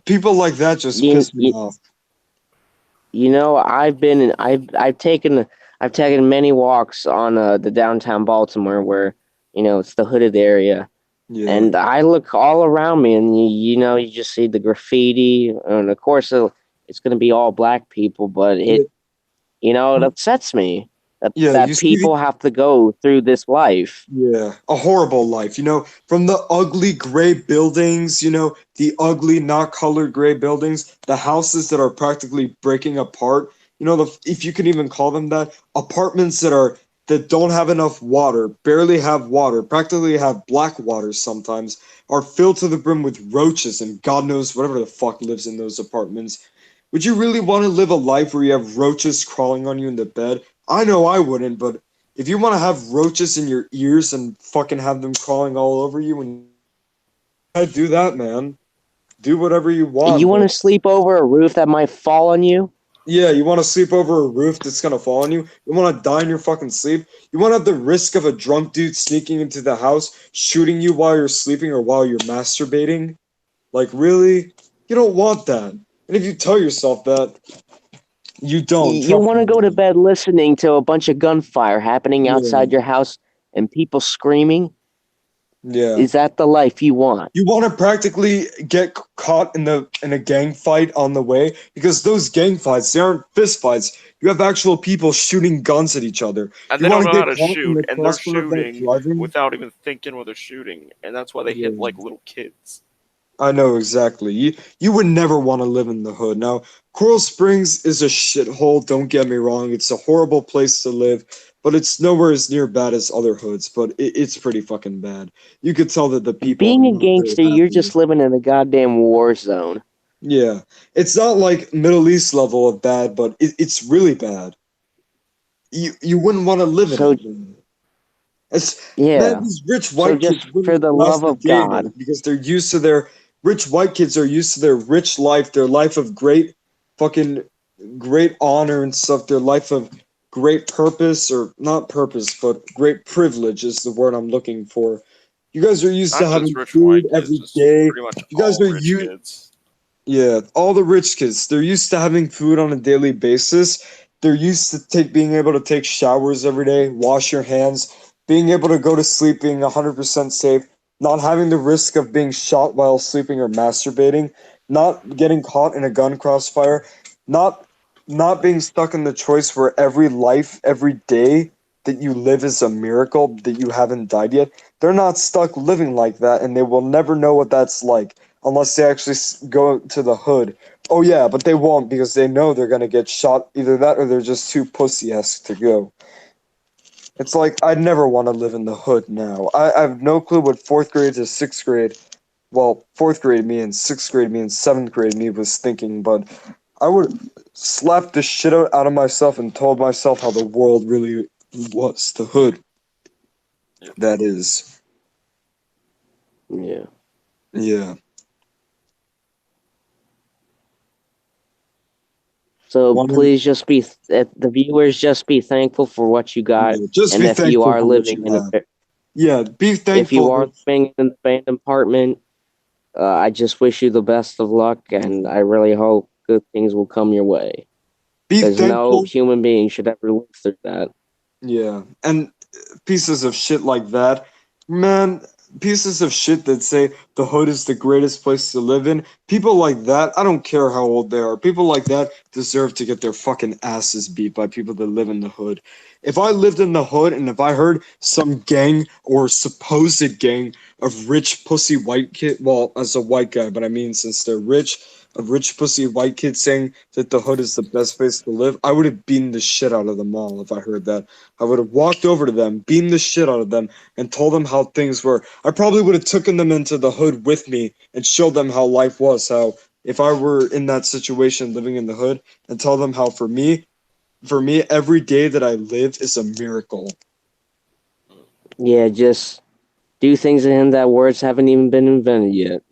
People like that just piss me off. You know, I've taken many walks on the downtown Baltimore where, you know, it's the hooded area. Yeah. And I look all around me and you know, you just see the graffiti and of course it's going to be all black people, but it upsets me that people have to go through this life. Yeah, a horrible life, you know, from the ugly gray buildings, you know, the ugly not colored gray buildings, the houses that are practically breaking apart, you know, if you can even call them that, apartments that don't have enough water, barely have water, practically have black water sometimes, are filled to the brim with roaches and God knows whatever the fuck lives in those apartments. Would you really want to live a life where you have roaches crawling on you in the bed, I know I wouldn't, but if you want to have roaches in your ears and fucking have them crawling all over you, and I do that, man. Do whatever you want. You want to but- sleep over a roof that might fall on you? Yeah, you want to sleep over a roof that's gonna fall on you. You want to die in your fucking sleep. You want to have the risk of a drunk dude sneaking into the house, shooting you while you're sleeping or while you're masturbating. Like, really? You don't want that. And if you tell yourself that, you don't. You want to go to bed listening to a bunch of gunfire happening Yeah. outside your house and people screaming? Yeah. Is that the life you want? You want to practically get caught in a gang fight on the way because those gang fights, they aren't fist fights. You have actual people shooting guns at each other. And You they don't wanna know how get to caught in shoot, the and they're crossfire of that shooting driving? without even thinking what they're shooting, and that's why they hit Yeah. like little kids. I know exactly. You would never want to live in the hood. Now, Coral Springs is a shithole, don't get me wrong. It's a horrible place to live, but it's nowhere as near bad as other hoods, but it's pretty fucking bad. You could tell that the people Being are a not very gangster, you're happy. just living in a goddamn war zone. Yeah. It's not like Middle East level of bad, but it's really bad. You wouldn't want to live in So, it. It's, man, yeah. these rich So white just kids for wouldn't the last love a of day in God. it because they're used to their rich white kids are used to their rich life, their life of great fucking great honor and stuff, their life of great purpose or not purpose, but great privilege is the word I'm looking for. You guys are used to Not just having rich food white kids, every just day. pretty much You guys all are rich you kids. yeah, all the rich kids, they're used to having food on a daily basis. They're used to being able to take showers every day, wash your hands, being able to go to sleep, being 100% safe, not having the risk of being shot while sleeping or masturbating, not getting caught in a gun crossfire, not not being stuck in the choice where every life, every day that you live is a miracle that you haven't died yet. They're not stuck living like that, and they will never know what that's like unless they actually go to the hood. Oh yeah, but they won't because they know they're gonna get shot. Either that or they're just too pussy-esque to go. It's like I'd never want to live in the hood now. I have no clue what fourth grade to sixth grade. Well, fourth grade me and sixth grade me and seventh grade me was thinking, but I would slap the shit out of myself and told myself how the world really was. The hood. Yep. That is. Yeah. Yeah. So One- please just be the viewers just be thankful for what you got, Just and be if you thankful are for what living you in have. a Yeah, be if thankful. you are living in an abandoned apartment, I just wish you the best of luck, and I really hope good things will come your way. Be Because no thankful. human being should ever live through that. Yeah, and pieces of shit like that, man, pieces of shit that say the hood is the greatest place to live in, people like that, I don't care how old they are, people like that deserve to get their fucking asses beat by people that live in the hood. If I lived in the hood and if I heard some gang or supposed gang of rich pussy white kid, well, as a white guy, but I mean since they're rich, a rich pussy white kid saying that the hood is the best place to live, I would have beaten the shit out of them all if I heard that. I would have walked over to them, beaten the shit out of them, and told them how things were. I probably would have taken them into the hood with me and showed them how life was, how if I were in that situation living in the hood, and tell them how for me, every day that I live is a miracle. Yeah, just do things in him that words haven't even been invented yet.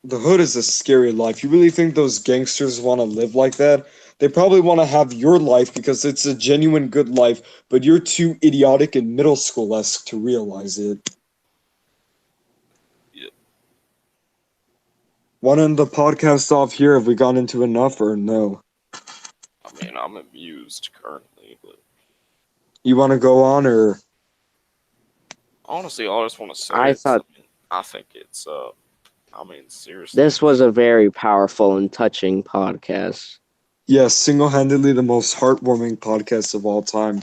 The hood is a scary life. You really think those gangsters want to live like that? They probably want to have your life because it's a genuine good life, but you're too idiotic and middle school-esque to realize it. Yep. Want to end the podcast off here? Have we gone into enough or no? I mean, I'm amused currently, but You want to go on or? honestly, all I just want to say I is, thought- I think it's, I mean, seriously. This was a very powerful and touching podcast. Yes, single-handedly the most heartwarming podcast of all time.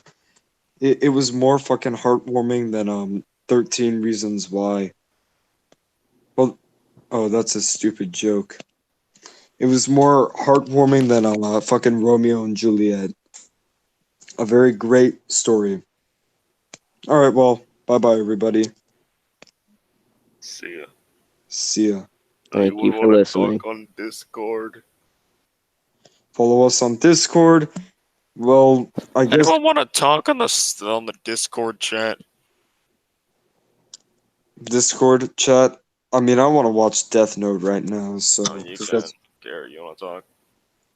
It was more fucking heartwarming than 13 Reasons Why. Well, oh, that's a stupid joke. It was more heartwarming than fucking Romeo and Juliet. A very great story. All right, well, bye-bye, everybody. See ya. See ya. Thank you Anyone for wanna listening. talk on Discord? Follow us on Discord. Well, I guess Anyone want to talk on the Discord chat? Discord chat. I mean, I want to watch Death Note right now, so Oh, you 'cause can. that's Garrett, you want to talk?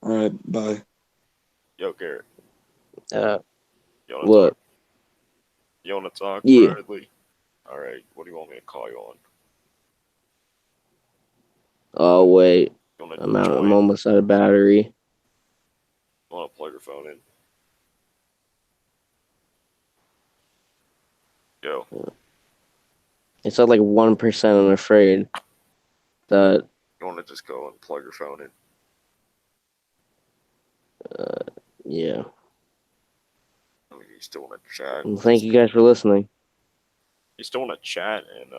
all right. Bye. Yo, Garrett, Uh, you want to what? talk? You want to talk, Yeah. Bradley? All right. What do you want me to call you on? Oh wait, You want to I'm out. join? I'm almost out of battery. You want to plug your phone in? Yo, It's at like 1%. I'm afraid that you want to just go and plug your phone in? yeah. I mean, you still want to chat? And thank you guys for listening. You still want to chat and